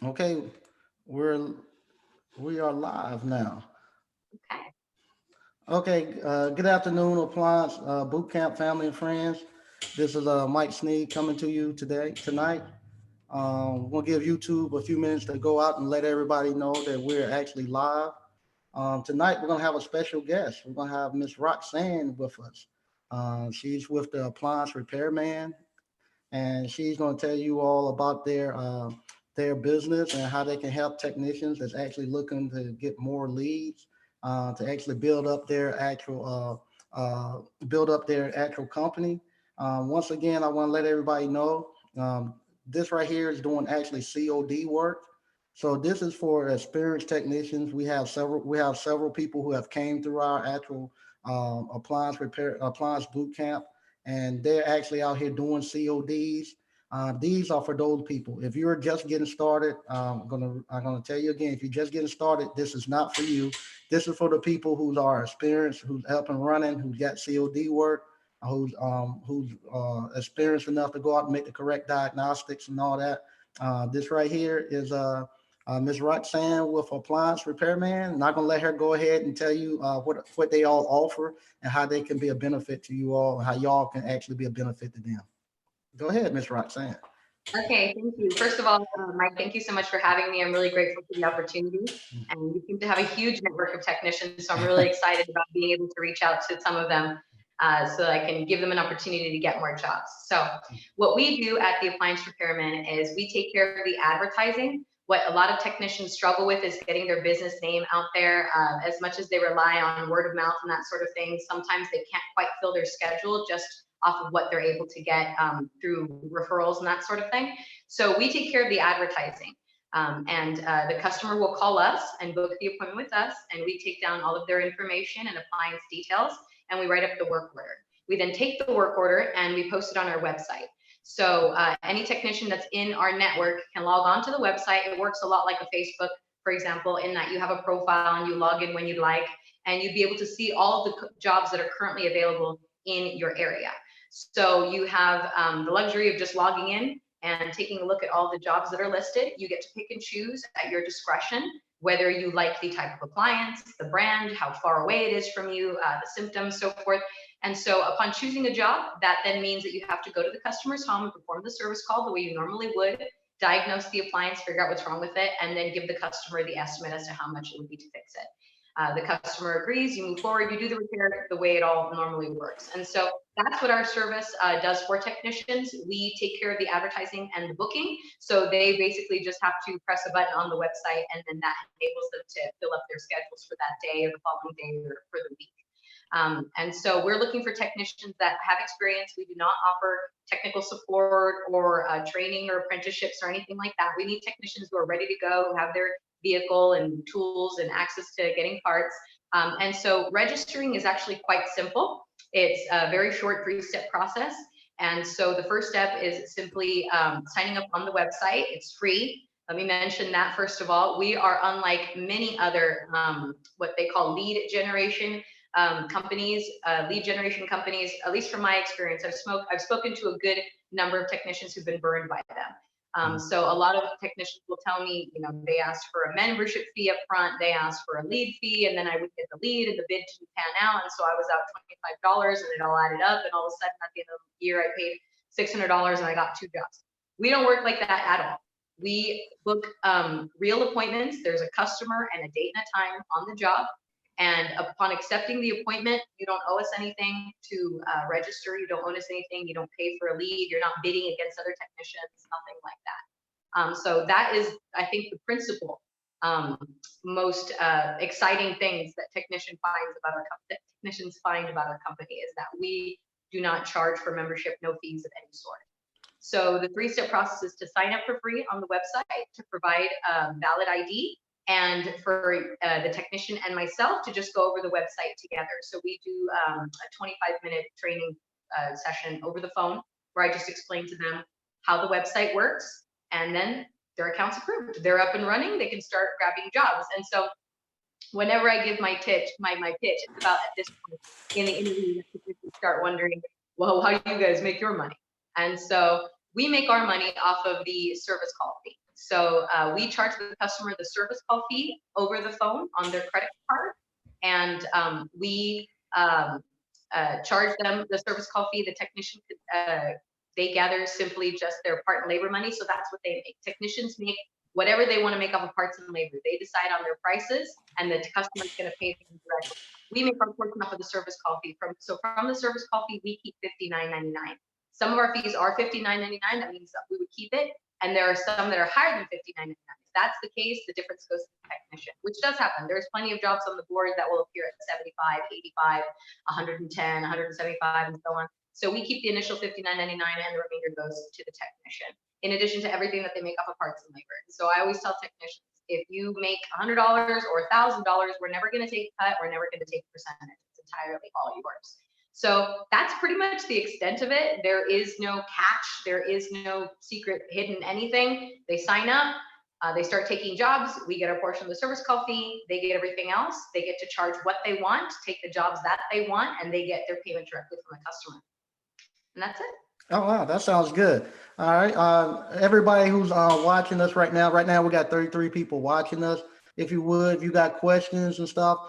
Okay, we're we are live now. Okay. Okay, good afternoon, Appliance Bootcamp family and friends. This is Mike Sneed coming to you tonight. We'll give YouTube a few minutes to go out and let everybody know that we're actually live. Tonight we're gonna have a special guest. We're gonna have Miss Roxanne with us. She's with the Appliance Repairman, and she's going to tell you all about their business and how they can help technicians that's actually looking to get more leads, to actually build up their actual company. Once again, I want to let everybody know this right here is doing actually COD work. So this is for experienced technicians. We have several people who have came through our actual appliance boot camp, and they're actually out here doing CODs. These are for those people. If you're just getting started, I'm gonna tell you again. If you're just getting started, this is not for you. This is for the people who are experienced, who's up and running, who's got COD work, who's experienced enough to go out and make the correct diagnostics and all that. This right here is Ms. Roxanne with Appliance Repairman. Not gonna let her go ahead and tell you what they all offer and how they can be a benefit to you all, and how y'all can actually be a benefit to them. Go ahead, Miss Roxanne. Okay, thank you. First of all, Mike, thank you so much for having me. I'm really grateful for the opportunity. And you seem to have a huge network of technicians, so I'm really excited about being able to reach out to some of them so that I can give them an opportunity to get more jobs. So what we do at the Appliance Repairman is we take care of the advertising. What a lot of technicians struggle with is getting their business name out there. As much as they rely on word of mouth and that sort of thing, sometimes they can't quite fill their schedule just off of what they're able to get through referrals and that sort of thing. So we take care of the advertising. And the customer will call us and book the appointment with us, and we take down all of their information and appliance details, and we write up the work order. We then take the work order and we post it on our website. So any technician that's in our network can log on to the website. It works a lot like a Facebook, for example, in that you have a profile and you log in when you'd like, and you'd be able to see all of the jobs that are currently available in your area. So you have the luxury of just logging in and taking a look at all the jobs that are listed. You get to pick and choose at your discretion whether you like the type of appliance, the brand, how far away it is from you, the symptoms, so forth. And so upon choosing a job, that then means that you have to go to the customer's home and perform the service call the way you normally would, diagnose the appliance, figure out what's wrong with it, and then give the customer the estimate as to how much it would be to fix it. The customer agrees, you move forward, you do the repair the way it all normally works. And so that's what our service does for technicians. We take care of the advertising and the booking. So they basically just have to press a button on the website, and then that enables them to fill up their schedules for that day or the following day or for the week. And so we're looking for technicians that have experience. We do not offer technical support or training or apprenticeships or anything like that. We need technicians who are ready to go, who have their vehicle and tools and access to getting parts. And so registering is actually quite simple. It's a very short 3-step process. And so the first step is simply signing up on the website. It's free. Let me mention that first of all. We are unlike many other what they call lead generation companies. At least from my experience, I've spoken to a good number of technicians who've been burned by them. So a lot of technicians will tell me, they asked for a membership fee up front, they asked for a lead fee, and then I would get the lead and the bid didn't pan out. And so I was out $25 and it all added up. And all of a sudden at the end of the year, I paid $600 and I got 2 jobs. We don't work like that at all. We book real appointments. There's a customer and a date and a time on the job. And upon accepting the appointment, you don't owe us anything to register. You don't owe us anything. You don't pay for a lead. You're not bidding against other technicians, nothing like that. So that is, I think, the principal most exciting things that technicians find about our company is that we do not charge for membership, no fees of any sort. So the 3-step process is to sign up for free on the website, to provide valid ID, and for the technician and myself to just go over the website together. So we do a 25-minute training session over the phone where I just explain to them how the website works, and then their account's approved. They're up and running. They can start grabbing jobs. And so whenever I give my pitch, it's about at this point in the interview that people start wondering, well, how do you guys make your money? And so we make our money off of the service call fee. So we charge the customer the service call fee over the phone on their credit card, and we charge them the service call fee. The technician they gather simply just their part and labor money, so that's what they make. Technicians make whatever they want to make off of parts and labor. They decide on their prices, and the customer is going to pay them directly. We make our portion off of the service call fee. From the service call fee, we keep $59.99. Some of our fees are $59.99. That means that we would keep it, and there are some that are higher than $59.99. If that's the case, the difference goes to the technician, which does happen. There's plenty of jobs on the board that will appear at 75, 85, 110, 175, and so on. So we keep the initial $59.99, and the remainder goes to the technician, in addition to everything that they make off of parts and labor. So I always tell technicians, if you make $100 or $1,000, we're never going to take a cut. We're never going to take a percentage. It's entirely all yours. So that's pretty much the extent of it. There is no catch. There is no secret hidden anything. They sign up. They start taking jobs. We get a portion of the service call fee. They get everything else. They get to charge what they want, take the jobs that they want, and they get their payment directly from the customer. And that's it. Oh, wow, that sounds good. All right, everybody who's watching us right now we got 33 people watching us. If you would, if you got questions and stuff,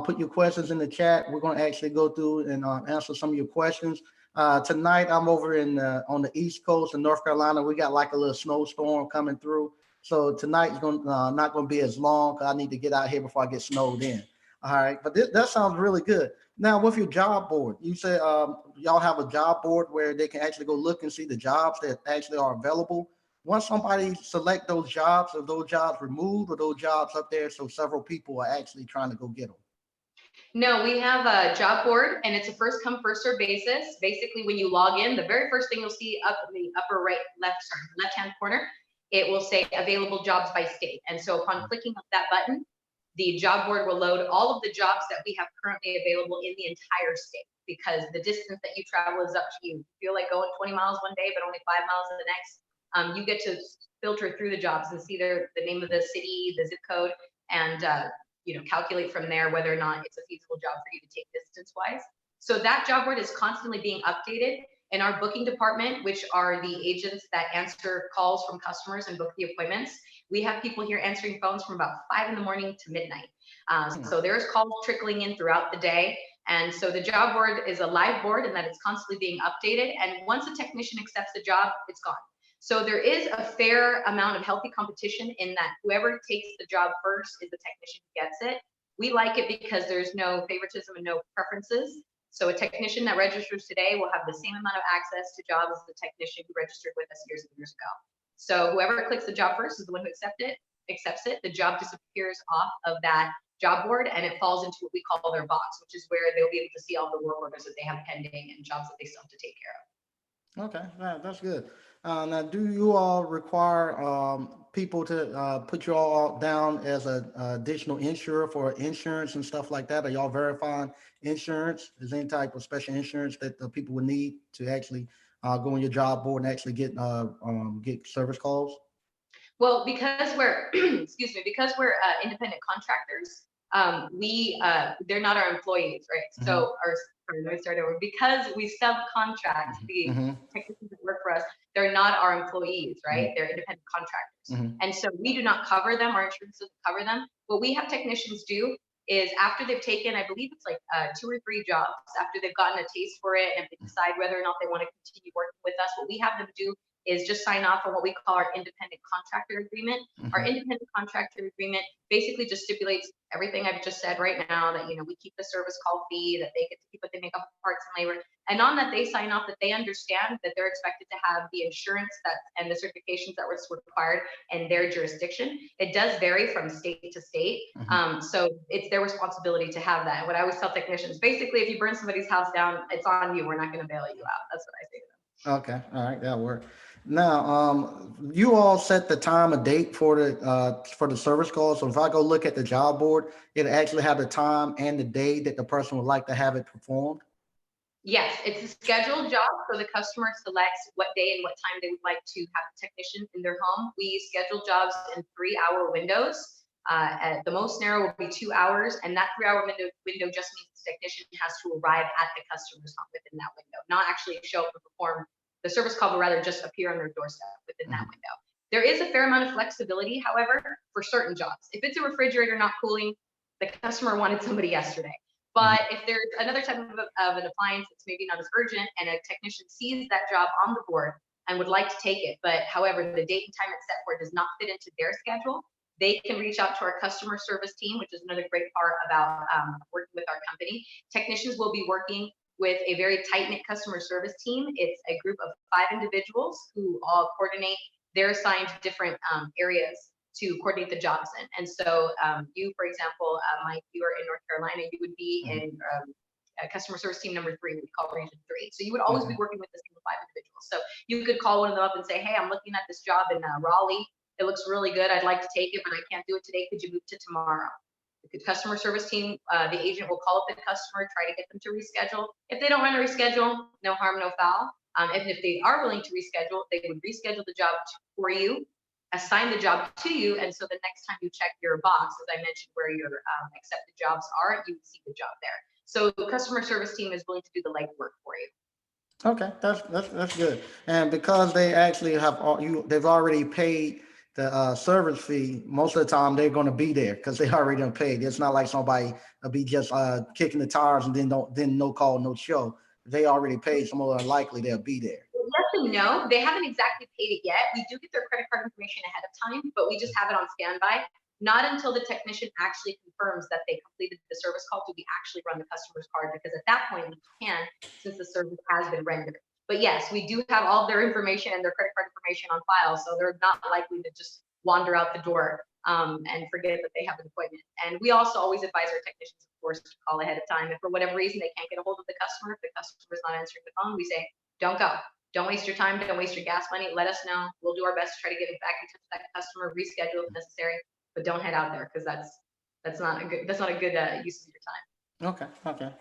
put your questions in the chat. We're going to actually go through and answer some of your questions. Tonight, I'm over in on the East Coast in North Carolina. We got like a little snowstorm coming through. So tonight's not going to be as long because I need to get out here before I get snowed in. All right, but that sounds really good. Now, with your job board, you said y'all have a job board where they can actually go look and see the jobs that actually are available. Once somebody select those jobs, are those jobs removed or those jobs up there so several people are actually trying to go get them? No, we have a job board, and it's a first come, first serve basis. Basically, when you log in, the very first thing you'll see up in the upper left-hand corner, it will say available jobs by state. And so upon clicking on that button, the job board will load all of the jobs that we have currently available in the entire state, because the distance that you travel is up to you. If you feel like going 20 miles one day, but only 5 miles the next, you get to filter through the jobs and see the name of the city, the zip code, and calculate from there whether or not it's a feasible job for you to take distance-wise. So that job board is constantly being updated. In our booking department, which are the agents that answer calls from customers and book the appointments, we have people here answering phones from about 5 in the morning to midnight. So there's calls trickling in throughout the day. And so the job board is a live board in that it's constantly being updated. And once a technician accepts the job, it's gone. So there is a fair amount of healthy competition in that whoever takes the job first is the technician who gets it. We like it because there's no favoritism and no preferences. So a technician that registers today will have the same amount of access to jobs as the technician who registered with us years and years ago. So whoever clicks the job first is the one who accepts it. The job disappears off of that job board and it falls into what we call their box, which is where they'll be able to see all the work orders that they have pending and jobs that they still have to take care of. Okay, that's good. Now, do you all require people to put you all down as an additional insurer for insurance and stuff like that? Are y'all verifying insurance? Is there any type of special insurance that the people would need to actually go on your job board and actually get service calls? Well, because we're because we're independent contractors, they're not our employees, right? So because we subcontract the technicians that work for us, they're not our employees, right? They're independent contractors. And so we do not cover them. Our insurance doesn't cover them. What we have technicians do is after they've taken, I believe it's like 2 or 3 jobs, after they've gotten a taste for it and they decide whether or not they want to continue working with us, what we have them do is just sign off on what we call our independent contractor agreement. Our independent contractor agreement basically just stipulates everything I've just said right now, that we keep the service call fee, that they get to keep what they make off of parts and labor, and on that they sign off that they understand that they're expected to have the insurance and the certifications that were required in their jurisdiction. It does vary from state to state, so it's their responsibility to have that. And what I always tell technicians, basically, if you burn somebody's house down, it's on you. We're not going to bail you out. That's what I say to them. Okay, all right, that'll work. Now, you all set the time and date for the service call. So if I go look at the job board, it actually have the time and the day that the person would like to have it performed. Yes, it's a scheduled job, so the customer selects what day and what time they would like to have a technician in their home. We schedule jobs in 3-hour windows. The most narrow will be 2 hours, and that 3-hour window just means the technician has to arrive at the customer's home within that window, not actually show up and perform the service call, but rather just appear on their doorstep within that window. There is a fair amount of flexibility, however, for certain jobs. If it's a refrigerator not cooling, the customer wanted somebody yesterday. But if there's another type of an appliance that's maybe not as urgent and a technician sees that job on the board and would like to take it, but however, the date and time it's set for does not fit into their schedule, they can reach out to our customer service team, which is another great part about working with our company. Technicians will be working with a very tight-knit customer service team. It's a group of 5 individuals who all coordinate. They're assigned different areas to coordinate the jobs in. And so you, for example, Mike, you are in North Carolina, you would be in customer service team number 3, we call region 3. So you would always be working with this team of 5 individuals. So you could call one of them up and say, hey, I'm looking at this job in Raleigh. It looks really good. I'd like to take it, but I can't do it today. Could you move to tomorrow? The customer service team, the agent will call up the customer, try to get them to reschedule. If they don't want to reschedule, no harm, no foul. And if they are willing to reschedule, they would reschedule the job for you, assign the job to you, and so the next time you check your box, as I mentioned, where your accepted jobs are, you would see the job there. So the customer service team is willing to do the legwork for you. Okay, that's good. And because they actually have they've already paid the service fee. Most of the time, they're going to be there because they already done paid. It's not like somebody will be just kicking the tires and then no call, no show. They already paid. So more than likely they'll be there. Yes and no, they haven't exactly paid it yet. We do get their credit card information ahead of time, but we just have it on standby. Not until the technician actually confirms that they completed the service call do we actually run the customer's card, because at that point we can, since the service has been rendered. But yes, we do have all their information and their credit card information on file, so they're not likely to just wander out the door and forget that they have an appointment. And we also always advise our technicians, of course, to call ahead of time. If for whatever reason they can't get a hold of the customer, if the customer is not answering the phone, we say, don't go. Don't waste your time. Don't waste your gas money. Let us know. We'll do our best to try to get back in touch with that customer, reschedule if necessary, but don't head out there because that's not a good use of your time. Okay,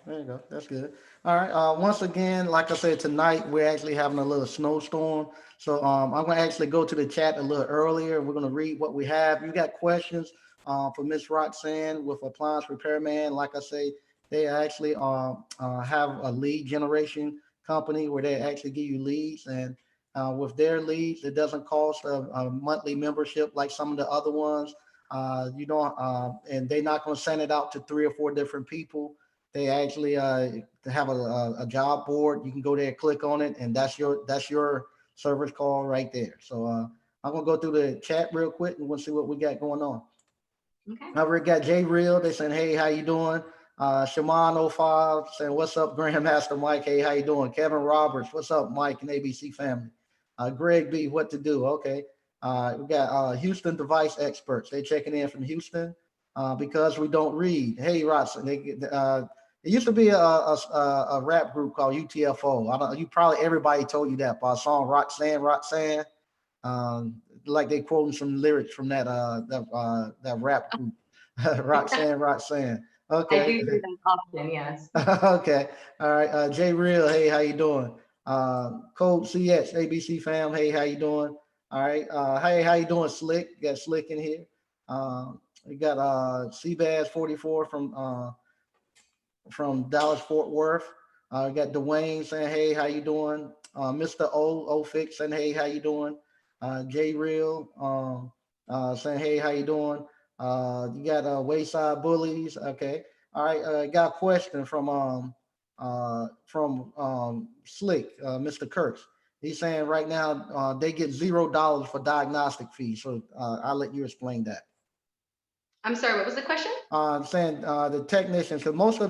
there you go. That's good. All right. Once again, like I said, tonight we're actually having a little snowstorm. So I'm gonna actually go to the chat a little earlier. We're gonna read what we have. You got questions for Miss Roxanne with Appliance Repairman? Like I say, they actually have a lead generation company where they actually give you leads, and with their leads, it doesn't cost a monthly membership like some of the other ones. You don't, and they're not going to send it out to 3 or 4 different people. They actually have a job board. You can go there, click on it, and that's your service call right there. So I'm gonna go through the chat real quick and we'll see what we got going on. Okay. I already got Jay Real. They saying, hey, how you doing? Shaman05 saying, what's up, Grandmaster Mike? Hey, how you doing? Kevin Roberts, what's up, Mike and ABC family? Greg B, what to do? Okay. We got Houston Device Experts. They checking in from Houston because we don't read. Hey, Rodson, it used to be a rap group called UTFO. I don't. You probably everybody told you that by a song Roxanne. Like they quoting some lyrics from that rap group, Roxanne. I do Okay. hear that often, yes. Okay. All right. Jay Real, hey, how you doing? Code CX, ABC fam, hey, how you doing? All right. Hey, how you doing, Slick? You got Slick in here. We got Seabass 44 from Dallas Fort Worth. We got Dwayne saying, hey, how you doing? Mr. O Fix saying, hey, how you doing? J Real saying, hey, how you doing? You got Wayside Bullies. Okay. All right. Got a question from Slick, Mr. Kurtz. He's saying right now they get $0 for diagnostic fees. So I'll let you explain that. I'm sorry, what was the question? Saying the technicians, because most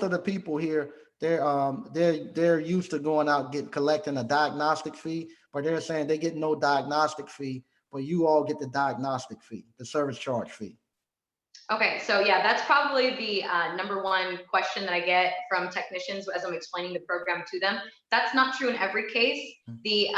of the people here, they're used to going out collecting a diagnostic fee, but they're saying they get no diagnostic fee, but you all get the diagnostic fee, the service charge fee. Okay, so yeah, that's probably the number one question that I get from technicians as I'm explaining the program to them. That's not true in every case. The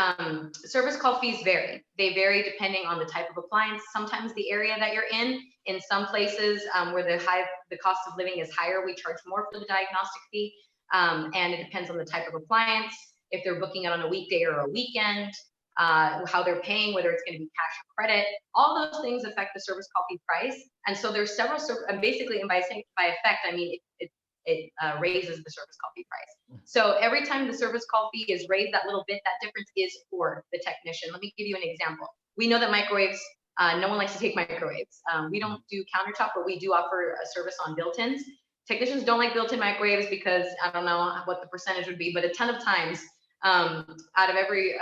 service call fees vary. They vary depending on the type of appliance, sometimes the area that you're in. In some places where the cost of living is higher, we charge more for the diagnostic fee, and it depends on the type of appliance, if they're booking it on a weekday or a weekend, how they're paying, whether it's going to be cash or credit. All those things affect the service call fee price. And so there's several, and basically, and by effect, I mean it raises the service call fee price. So every time the service call fee is raised that little bit, that difference is for the technician. Let me give you an example. we know that microwaves, no one likes to take microwaves. We don't do countertop, but we do offer a service on built-ins. Technicians don't like built-in microwaves because I don't know what the percentage would be, but a ton of times, out of every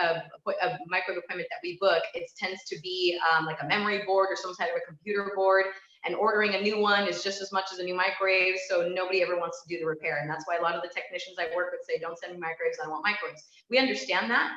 microwave appointment that we book, it tends to be like a memory board or some kind of a computer board, and ordering a new one is just as much as a new microwave, so nobody ever wants to do the repair. And that's why a lot of the technicians I work with say, don't send me microwaves, I want microwaves. We understand that.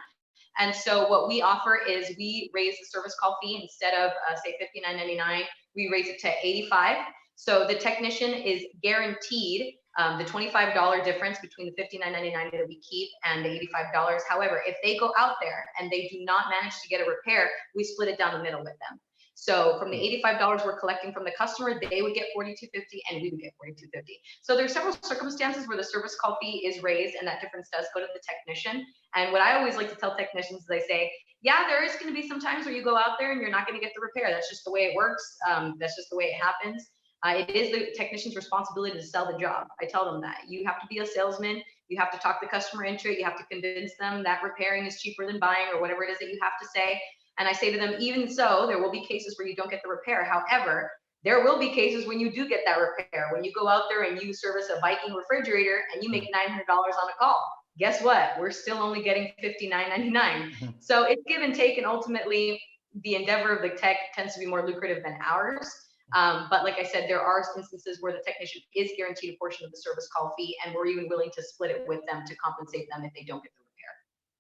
And so what we offer is we raise the service call fee. Instead of say $59.99, we raise it to $85. So the technician is guaranteed the $25 difference between the $59.99 that we keep and the $85. However, if they go out there and they do not manage to get a repair, we split it down the middle with them. So from the $85 we're collecting from the customer, they would get $42.50 and we would get $42.50. So there's several circumstances where the service call fee is raised and that difference does go to the technician. And what I always like to tell technicians is I say, yeah, there is going to be some times where you go out there and you're not going to get the repair. That's just the way it works. That's just the way it happens. It is the technician's responsibility to sell the job. I tell them that. You have to be a salesman. You have to talk the customer into it. You have to convince them that repairing is cheaper than buying or whatever it is that you have to say. And I say to them, even so, there will be cases where you don't get the repair. However, there will be cases when you do get that repair. When you go out there and you service a Viking refrigerator and you make $900 on a call, guess what? We're still only getting $59.99. So it's give and take, and ultimately the endeavor of the tech tends to be more lucrative than ours. But like I said, there are instances where the technician is guaranteed a portion of the service call fee, and we're even willing to split it with them to compensate them if they don't get the repair.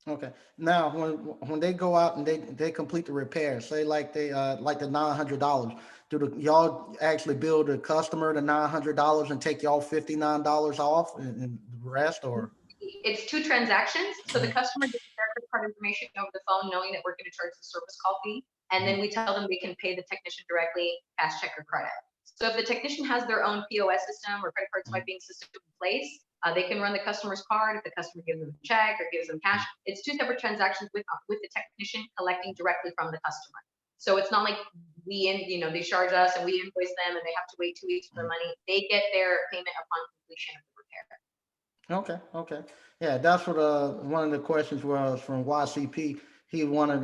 Okay. Now, when they go out and they complete the repair, say like they like the $900, do y'all actually bill the customer the $900 and take y'all $59 off and the rest, or? It's two transactions. So the customer gets their credit card information over the phone, knowing that we're going to charge the service call fee, and then we tell them they can pay the technician directly, cash, check, or credit. So if the technician has their own POS system or credit card swiping system in place, they can run the customer's card. If the customer gives them a check or gives them cash, it's two separate transactions with the technician collecting directly from the customer. So it's not like they charge us and we invoice them and they have to wait 2 weeks for the money. They get their payment upon completion of the repair. Okay, okay. Yeah, that's what one of the questions was from YCP. He wanted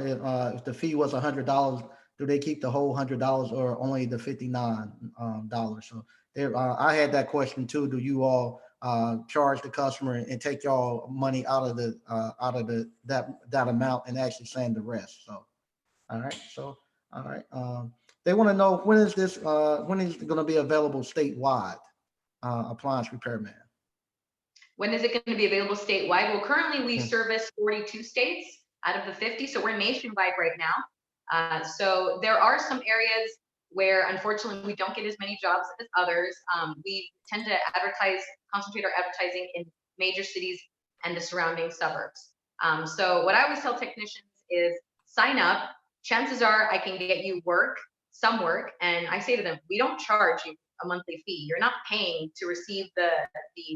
if the fee was $100, do they keep the whole $100 or only the $59 So there, I had that question too. Do you all charge the customer and take y'all money out of that amount and actually send the rest? So all right, so all right. They want to know when is it going to be available statewide? Appliance Repairman. When is it going to be available statewide? Well, currently we service 42 states out of the 50, so we're nationwide right now. So there are some areas where unfortunately we don't get as many jobs as others. We tend to concentrate our advertising in major cities and the surrounding suburbs. So what I always tell technicians is sign up. Chances are I can get you some work, and I say to them, we don't charge you a monthly fee. You're not paying to receive the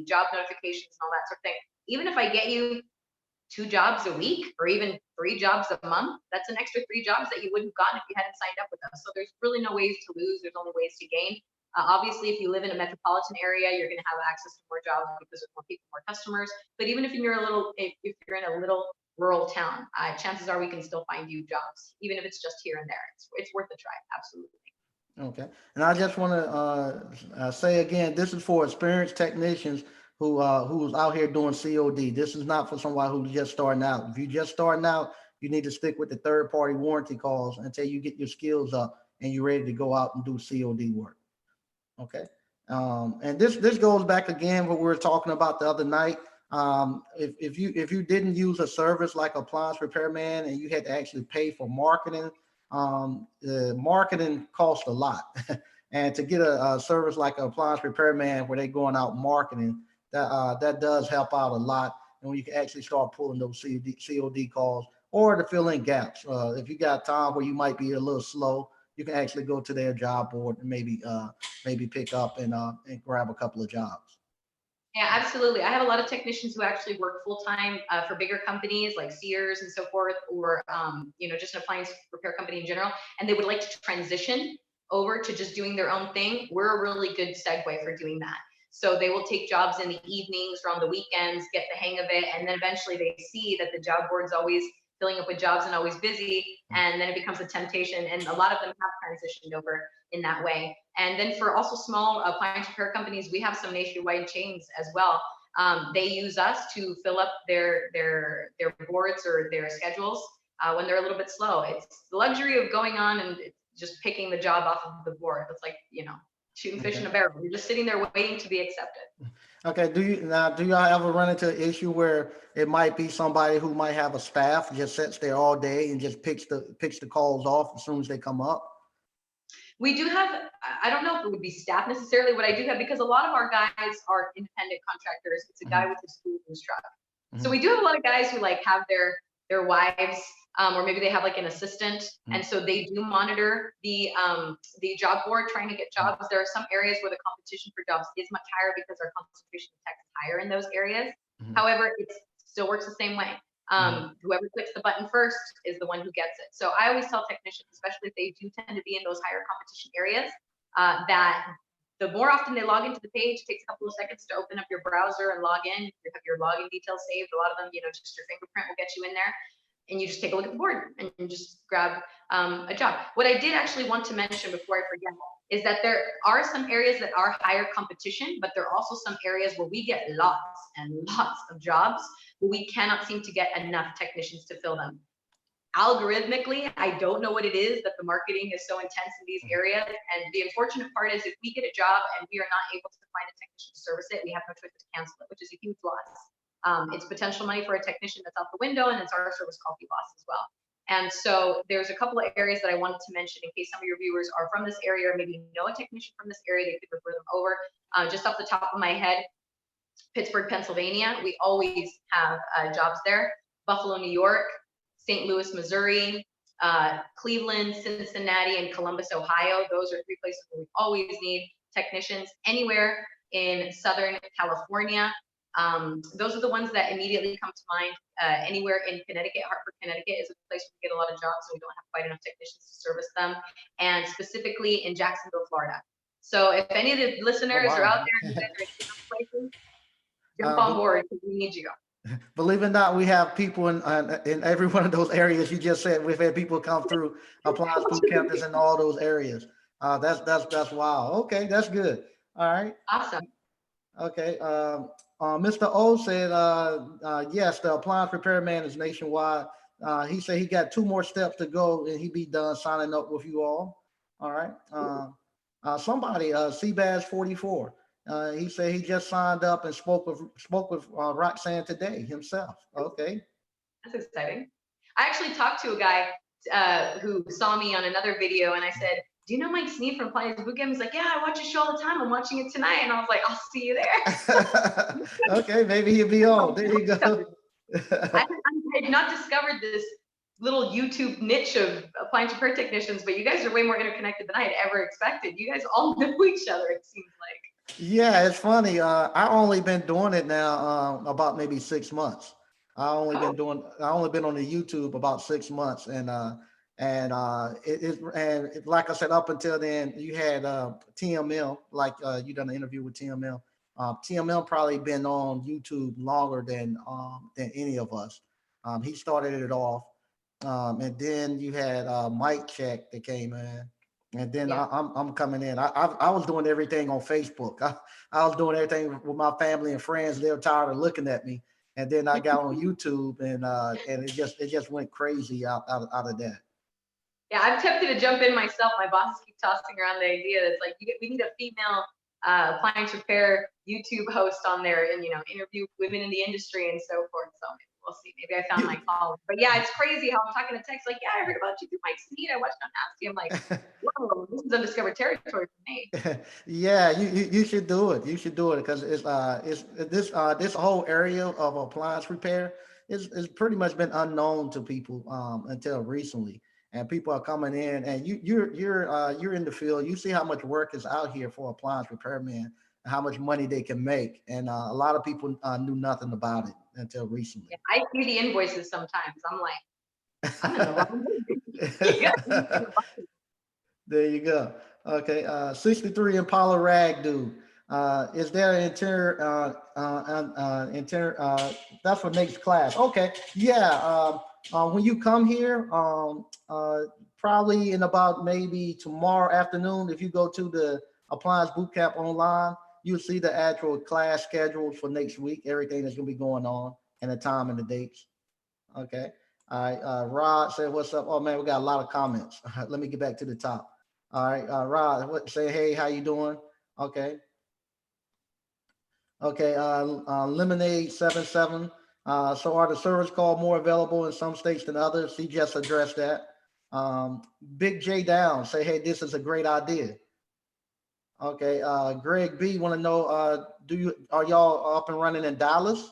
job notifications and all that sort of thing. Even if I get you 2 jobs a week or even 3 jobs a month, that's an extra 3 jobs that you wouldn't have gotten if you hadn't signed up with us. So there's really no ways to lose. There's only ways to gain. Obviously, if you live in a metropolitan area, you're going to have access to more jobs because there's more people, more customers. But even if you're in a little rural town, chances are we can still find you jobs, even if it's just here and there. It's worth a try. Absolutely. Okay, and I just want to say again, this is for experienced technicians who's out here doing COD. This is not for somebody who's just starting out. If you're just starting out, you need to stick with the third-party warranty calls until you get your skills up and you're ready to go out and do COD work. Okay, and this goes back again what we were talking about the other night. If you didn't use a service like Appliance Repairman and you had to actually pay for marketing. The marketing costs a lot, and to get a service like Appliance Repairman where they're going out marketing, that does help out a lot. And when you can actually start pulling those COD calls or to fill in gaps. If you got time where you might be a little slow, you can actually go to their job board and maybe pick up and grab a couple of jobs. Yeah, absolutely. I have a lot of technicians who actually work full-time for bigger companies like Sears and so forth, or just an appliance repair company in general, and they would like to transition over to just doing their own thing. We're a really good segue for doing that. So they will take jobs in the evenings or on the weekends, get the hang of it, and then eventually they see that the job boards always filling up with jobs and always busy. And then it becomes a temptation. And a lot of them have transitioned over in that way. And then for also small appliance repair companies, we have some nationwide chains as well. They use us to fill up their boards or their schedules when they're a little bit slow. It's the luxury of going on and just picking the job off of the board. It's like, you know, shooting fish in a barrel. You're just sitting there waiting to be accepted. Okay, do y'all ever run into an issue where it might be somebody who might have a staff just sits there all day and just picks the calls off as soon as they come up? We do have, I don't know if it would be staff necessarily. What I do have, because a lot of our guys are independent contractors. It's a guy with his tool in his truck. So we do have a lot of guys who like have their wives, or maybe they have like an assistant, and so they do monitor the job board trying to get jobs. There are some areas where the competition for jobs is much higher because our concentration of tech is higher in those areas. However, it still works the same way. Whoever clicks the button first is the one who gets it. So I always tell technicians, especially if they do tend to be in those higher competition areas, that the more often they log into the page, it takes a couple of seconds to open up your browser and log in. You have your login details saved. A lot of them, you know, just your fingerprint will get you in there. And you just take a look at the board and just grab a job. What I did actually want to mention before I forget is that there are some areas that are higher competition, but there are also some areas where we get lots and lots of jobs, but we cannot seem to get enough technicians to fill them. Algorithmically, I don't know what it is that the marketing is so intense in these areas. And the unfortunate part is if we get a job and we are not able to find a technician to service it, we have no choice to cancel it, which is a huge loss. It's potential money for a technician that's out the window, and it's our service coffee loss as well. And so there's a couple of areas that I wanted to mention in case some of your viewers are from this area or maybe know a technician from this area, they could refer them over. Just off the top of my head, Pittsburgh, Pennsylvania, we always have jobs there. Buffalo, New York, St. Louis, Missouri, Cleveland, Cincinnati, and Columbus, Ohio. Those are 3 places where we always need technicians. Anywhere in Southern California, those are the ones that immediately come to mind. Anywhere in Connecticut, Hartford, Connecticut is a place where we get a lot of jobs, so we don't have quite enough technicians to service them. And specifically in Jacksonville, Florida. So if any of the listeners are out there, you guys are in those places, jump on board because we need you. Believe it or not, we have people in every one of those areas you just said. We've had people come through Appliance Bootcamp in all those areas. That's wow. Okay, that's good. All right. Awesome. Okay. Mr. O said, yes, the Appliance Repairman is nationwide. He said he got 2 more steps to go and he'd be done signing up with you all. All right. Somebody, Cbaz 44. He said he just signed up and spoke with Roxanne today himself. Okay. That's exciting. I actually talked to a guy who saw me on another video, and I said, do you know Mike Sneed from Appliance Bootcamp? He's like, yeah, I watch your show all the time. I'm watching it tonight. And I was like, I'll see you there. Okay, maybe he'll be on. There you go. I had not discovered this little YouTube niche of appliance repair technicians, but you guys are way more interconnected than I had ever expected. You guys all know each other, it seems like. Yeah, it's funny. I only been doing it now about maybe 6 months. I only been on the YouTube about 6 months, and like I said, up until then, you had TML, like you done an interview with TML. TML probably been on YouTube longer than any of us. He started it off, and then you had Mike Check that came in. And then I'm coming in. I was doing everything on Facebook. I was doing everything with my family and friends. They were tired of looking at me. And then I got on YouTube, and it just went crazy out of that. Yeah, I'm tempted to jump in myself. My bosses keep tossing around the idea that it's like we need a female appliance repair YouTube host on there, and interview women in the industry and so forth. So we'll see. Maybe I found my calling. But yeah, it's crazy how I'm talking to text like, yeah, I heard about you through Mike Sneed. I watched on Nasty. I'm like, whoa, this is undiscovered territory for me. Yeah, you should do it. You should do it because it's this whole area of appliance repair is pretty much been unknown to people until recently. And people are coming in, and you're in the field. You see how much work is out here for appliance repairmen and how much money they can make. And a lot of people knew nothing about it until recently. Yeah, I see the invoices sometimes. I'm like, I'm in the wrong movie. There you go. Okay, 63 Impala Rag dude. Is there an interior? That's for next class. Okay, yeah. when you come here, probably in about maybe tomorrow afternoon, if you go to the Appliance Bootcamp online, you'll see the actual class schedule for next week, everything that's going to be going on, and the time and the dates. Okay. All right. Rod said, "What's up?" Oh man, we got a lot of comments. Let me get back to the top. All right. Rod, say, "Hey, how you doing?" Okay. Okay. Lemonade 77. So are the service call more available in some states than others? He just addressed that. Big J Down say, "Hey, this is a great idea." Okay. Greg B want to know, are y'all up and running in Dallas?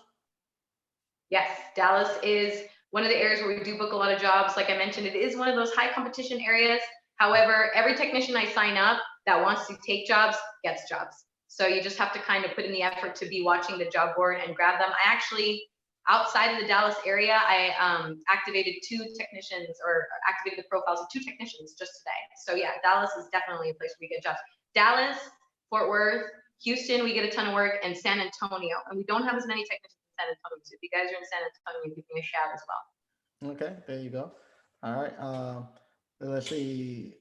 Yes, Dallas is one of the areas where we do book a lot of jobs. Like I mentioned, it is one of those high competition areas. However, every technician I sign up that wants to take jobs gets jobs. So you just have to kind of put in the effort to be watching the job board and grab them. I actually, outside of the Dallas area, I activated activated the profiles of 2 technicians just today. So yeah, Dallas is definitely a place where we get jobs. Dallas, Fort Worth, Houston, we get a ton of work, and San Antonio. And we don't have as many technicians in San Antonio. So if you guys are in San Antonio, give me a shout as well. Okay, there you go. All right. Let's see.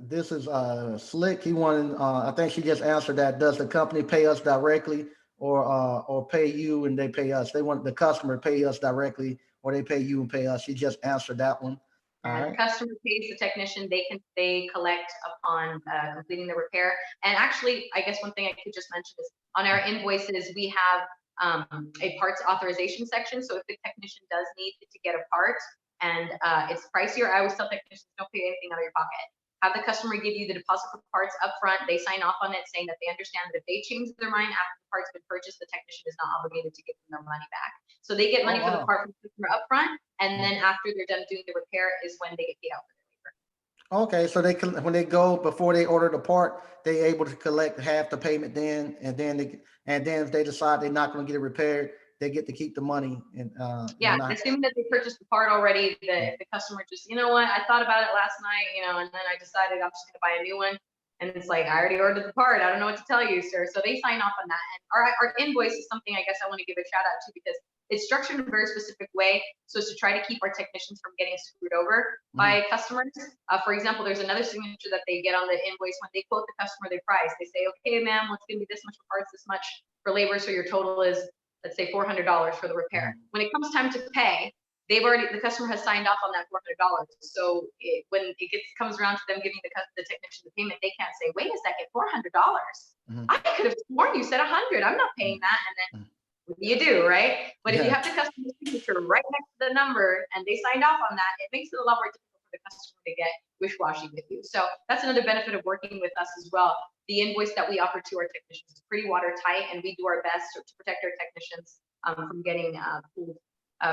This is Slick. He wanted. I think she just answered that. Does the company pay us directly, or pay you and they pay us? They want the customer pay us directly, or they pay you and pay us. She just answered that one. All And right. the customer pays the technician. They collect upon completing the repair. And actually, I guess one thing I could just mention is on our invoices we have a parts authorization section. So if the technician does need to get a part and it's pricier, I always tell technicians, don't pay anything out of your pocket. Have the customer give you the deposit for parts up front. They sign off on it saying that they understand that if they change their mind after the part's been purchased, the technician is not obligated to give them their money back. So they get money for the part from the customer up front, and then after they're done doing the repair is when they get paid out for their labor. Okay, so when they go before they order the part, they able to collect half the payment then, and then if they decide they're not going to get it repaired, they get to keep the money Yeah, not. assuming that they purchased the part already, the customer just, you know what, I thought about it last night, and then I decided I'm just going to buy a new one. And it's like, I already ordered the part. I don't know what to tell you, sir. So they sign off on that. And our invoice is something I guess I want to give a shout out to because it's structured in a very specific way. So as to try to keep our technicians from getting screwed over by customers. For example, there's another signature that they get on the invoice when they quote the customer their price. They say, okay, ma'am, well, it's going to be this much for parts, this much for labor. So your total is, let's say $400 for the repair. When it comes time to pay, the customer has signed off on that $400. So when it comes around to them giving the technician the payment, they can't say, wait a second, $400. I could have sworn you said 100. I'm not paying that. And then what do you do, right? But if you have the customer's signature right next to the number and they signed off on that, it makes it a lot more difficult for the customer to get wish-washy with you. So that's another benefit of working with us as well. The invoice that we offer to our technicians is pretty watertight, and we do our best to protect our technicians from getting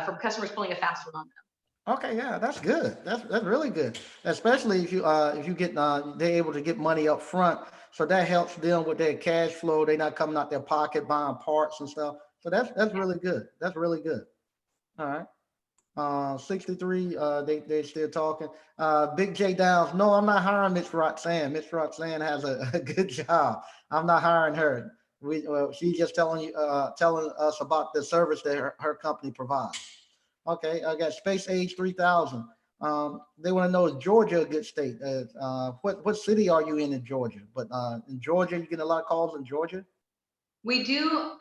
from customers pulling a fast one on them. Okay, yeah, that's good. That's really good, especially if you get they're able to get money up front, so that helps them with their cash flow. They're not coming out their pocket buying parts and stuff. So that's really good. That's really good. All right. 63, they're still talking. Big J Downs, no, I'm not hiring Miss Roxanne. Miss Roxanne has a good job. I'm not hiring her. She's just telling us about the service that her company provides. Okay, I got Space Age 3000. They want to know, is Georgia a good state? What city are you in Georgia? But in Georgia, you get a lot of calls in Georgia? We do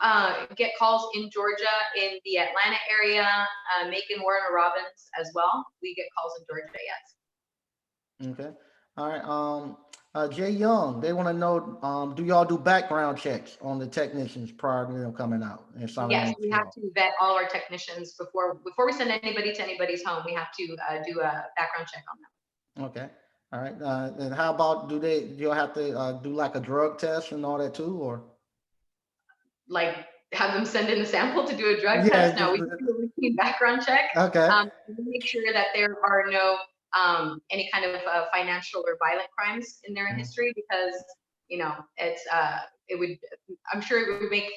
get calls in Georgia, in the Atlanta area, Macon, Warren, or Robbins as well. We get calls in Georgia, yes. Okay. All right. Jay Young, they want to know, do y'all do background checks on the technicians prior to them coming out? And yes, we have to vet all our technicians before we send anybody to anybody's home. We have to do a background check on them. Okay. All right. And how about do you have to do like a drug test and all that too, or? Like have them send in a sample to do a drug test? No, we do a routine background check. Okay. Make sure that there are no any kind of financial or violent crimes in their history, because it's I'm sure it would make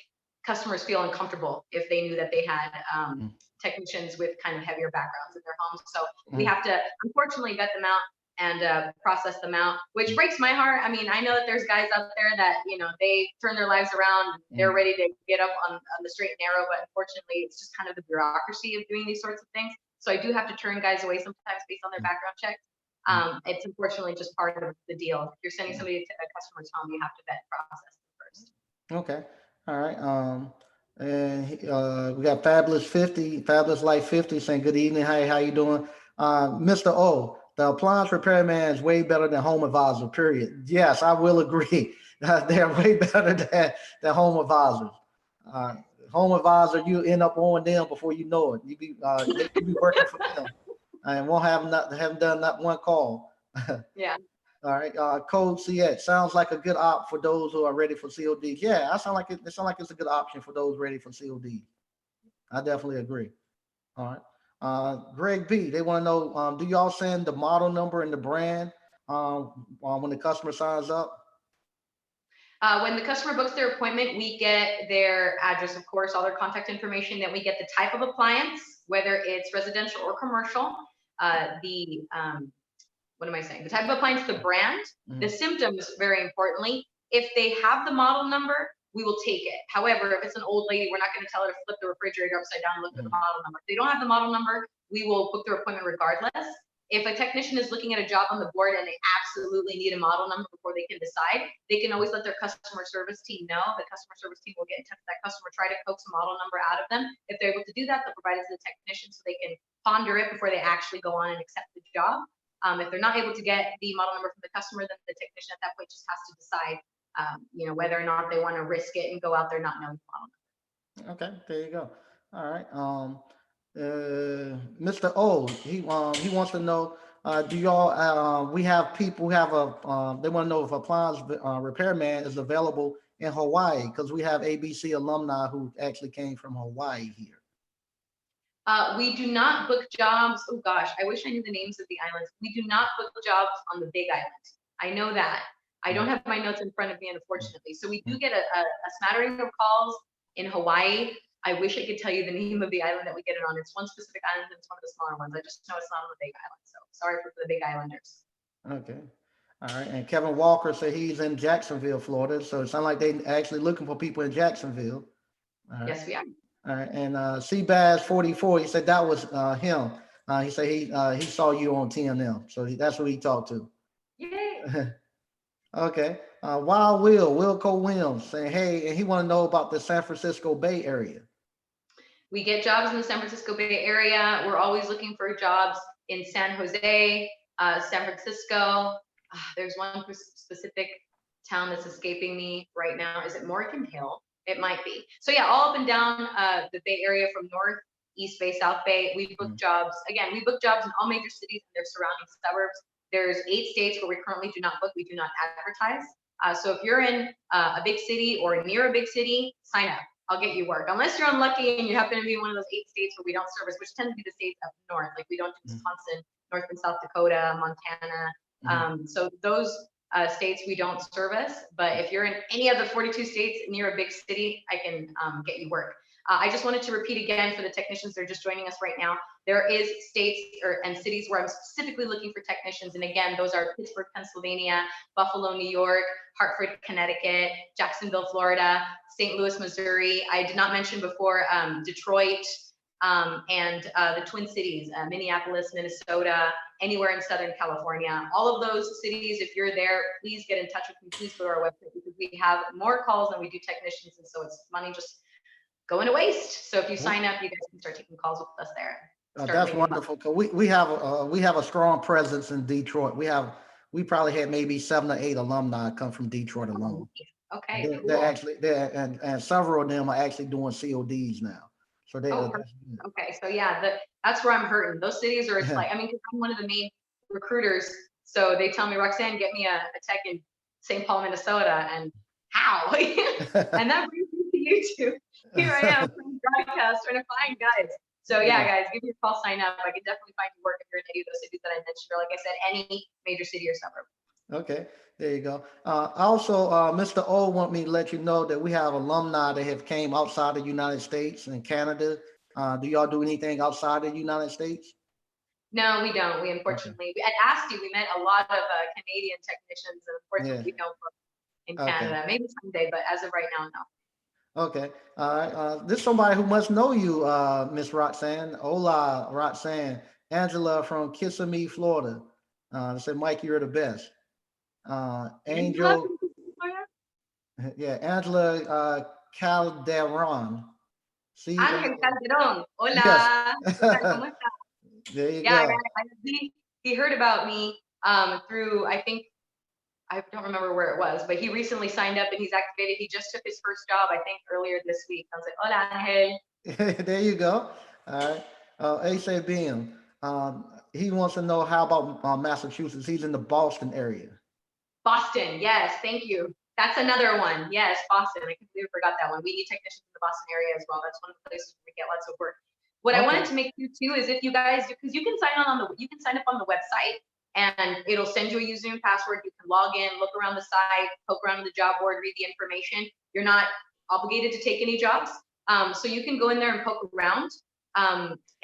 customers feel uncomfortable if they knew that they had technicians with kind of heavier backgrounds in their homes. So we have to unfortunately vet them out and process them out, which breaks my heart. I mean, I know that there's guys out there that, they turn their lives around, they're ready to get up on the straight and narrow, but unfortunately it's just kind of the bureaucracy of doing these sorts of things. So I do have to turn guys away sometimes based on their background checks. It's unfortunately just part of the deal. If you're sending somebody to a customer's home, you have to vet process first. Okay. All right. And we got Fabulous Life 50 saying good evening. Hi, how you doing? Mr. O, the appliance repairman is way better than home advisor, period. Yes, I will agree. They're way better than home advisors. Uh, Home advisor, you end up on them before you know it. You be working for them and won't haven't done not one call. Yeah. All right. Code CX sounds like a good op for those who are ready for CODs. Yeah, I sound like it sounds like it's a good option for those ready for CODs. I definitely agree. All right. Greg B, they want to know, do y'all send the model number and the brand when the customer signs up? When the customer books their appointment, we get their address, of course, all their contact information. Then we get the type of appliance, whether it's residential or commercial. What am I saying? The type of appliance, the brand, the symptoms, very importantly. If they have the model number, we will take it. However, if it's an old lady, we're not going to tell her to flip the refrigerator upside down and look for the model number. If they don't have the model number, we will book their appointment regardless. If a technician is looking at a job on the board and they absolutely need a model number before they can decide, they can always let their customer service team know. The customer service team will get in touch with that customer, try to coax a model number out of them. If they're able to do that, they'll provide it to the technician so they can ponder it before they actually go on and accept the job. If they're not able to get the model number from the customer, then the technician at that point just has to decide, whether or not they want to risk it and go out there not knowing the model number. Okay, there you go. All right. Mr. O, he wants to know, do y'all we have people who have they want to know if appliance repairman is available in Hawaii because we have ABC alumni who actually came from Hawaii here. We do not book jobs. Oh gosh, I wish I knew the names of the islands. We do not book jobs on the Big Island. I know that. I don't have my notes in front of me, unfortunately. So we do get a smattering of calls in Hawaii. I wish I could tell you the name of the island that we get it on. It's one specific island and it's one of the smaller ones. I just know it's not on the Big Island. So sorry for the Big Islanders. Okay. All right. And Kevin Walker said he's in Jacksonville, Florida. So it sounds like they actually looking for people in Jacksonville. All right. Yes, we are. All right. And Seabass 44, he said that was him. He said he saw you on TNM. So that's who he talked to. Yay. Okay. Wild Wilco Williams saying, hey, and he want to know about the San Francisco Bay Area. We get jobs in the San Francisco Bay Area. We're always looking for jobs in San Jose, San Francisco. There's one specific town that's escaping me right now. Is it Morgan Hill? It might be. So yeah, all up and down the Bay Area from North, East Bay, South Bay. We book jobs. Again, we book jobs in all major cities and their surrounding suburbs. There's 8 states where we currently do not book. We do not advertise. So if you're in a big city or near a big city, sign up. I'll get you work. Unless you're unlucky and you happen to be in one of those 8 states where we don't service, which tend to be the states up north. Like we don't do Wisconsin, North and South Dakota, Montana. So those states we don't service. But if you're in any of the 42 states near a big city, I can get you work. I just wanted to repeat again for the technicians that are just joining us right now. There is states and cities where I'm specifically looking for technicians. And again, those are Pittsburgh, Pennsylvania, Buffalo, New York, Hartford, Connecticut, Jacksonville, Florida, St. Louis, Missouri. I did not mention before Detroit and the Twin Cities, Minneapolis, Minnesota, anywhere in Southern California. All of those cities, if you're there, please get in touch with me. Please go to our website because we have more calls than we do technicians. And so it's money just going to waste. So if you sign up, you guys can start taking calls with us there. That's wonderful. Cause we have a strong presence in Detroit. We probably had maybe 7 or 8 alumni come from Detroit alone. Okay, cool. They're actually and several of them are actually doing CODs now. So they okay. So yeah, that's where I'm hurting. Those cities are like, I mean, because I'm one of the main recruiters. So they tell me, Roxanne, get me a tech in St. Paul, Minnesota, and how? And that brings me to YouTube. Here I am from broadcast trying to find guys. So yeah, guys, give me a call, sign up. I can definitely find you work if you're in any of those cities that I mentioned, or like I said, any major city or suburb. Okay, there you go. Also, Mr. O want me to let you know that we have alumni that have came outside the United States and Canada. Do y'all do anything outside the United States? No, we don't. We unfortunately, at ASTI, we met a lot of Canadian technicians, and unfortunately, we don't book in Canada. Maybe someday, but as of right now, no. Okay. All right. This is somebody who must know you, Miss Roxanne. Hola, Roxanne. Angela from Kissimmee, Florida. They said, Mike, you're the best. Angela Angel, from Florida? yeah, Angela Calderon. C A. Ángel Calderón. Yes. Hola. ¿Qué tal? ¿Cómo está? There you Yeah, go. he heard about me through, I think, I don't remember where it was, but he recently signed up and he's activated. He just took his first job, I think, earlier this week. I was like, hola, Ángel. There you go. All right. Ace being, he wants to know how about Massachusetts. He's in the Boston area. Boston, yes, thank you. That's another one. Yes, Boston. I completely forgot that one. We need technicians in the Boston area as well. That's one of the places where we get lots of work. What I wanted Okay. to make you too is if you guys, because you can sign up on the website and it'll send you a username and password. You can log in, look around the site, poke around in the job board, read the information. You're not obligated to take any jobs. So you can go in there and poke around.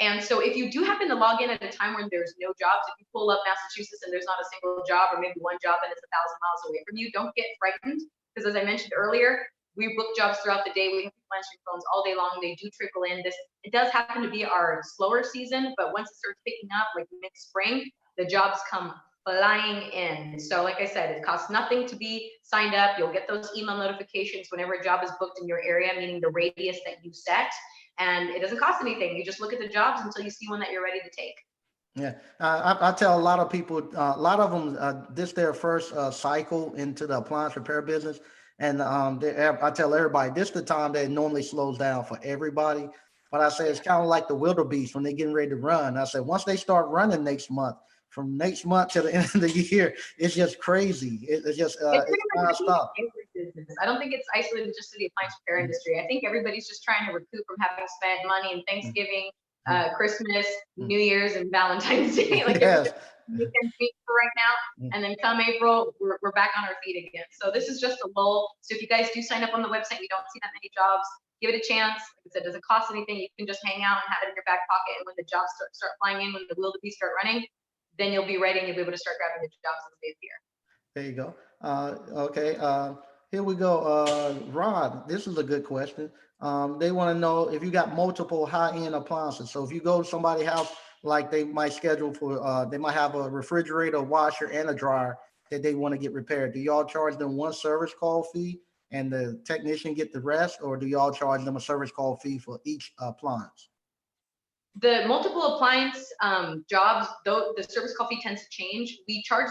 And so if you do happen to log in at a time when there's no jobs, if you pull up Massachusetts and there's not a single job or maybe one job and it's 1,000 miles away from you, don't get frightened. Because as I mentioned earlier, we book jobs throughout the day. We have people answering phones all day long. They do trickle in. It does happen to be our slower season, but once it starts picking up, like mid-spring, the jobs come flying in. So like I said, it costs nothing to be signed up. You'll get those email notifications whenever a job is booked in your area, meaning the radius that you set. And it doesn't cost anything. You just look at the jobs until you see one that you're ready to take. Yeah, I tell a lot of people, a lot of them, this their first cycle into the appliance repair business, and I tell everybody this is the time that it normally slows down for everybody. But I say it's kind of like the wildebeest when they're getting ready to run. I said once they start running next month, from next month to the end of the year, it's just crazy. It's just It's it's pretty much, I think, nonstop. every business. I don't think it's isolated just to the appliance repair industry. I think everybody's just trying to recoup from having spent money in Thanksgiving, Christmas, New Year's, and Valentine's Day. Like Yes. everybody's weekend feet for right now. And then come April, we're back on our feet again. So this is just a lull. So if you guys do sign up on the website, you don't see that many jobs, give it a chance. Like I said, it doesn't cost anything. You can just hang out and have it in your back pocket. And when the jobs start flying in, when the wildebeest start running, then you'll be ready and you'll be able to start grabbing the jobs as they appear. There you go. Okay. Here we go. Rod, this is a good question. They want to know if you got multiple high-end appliances. So if you go to somebody's house, like they might schedule for, they might have a refrigerator, a washer, and a dryer that they want to get repaired. Do y'all charge them one service call fee and the technician get the rest, or do y'all charge them a service call fee for each appliance? The multiple appliance jobs, though the service call fee tends to change, we charge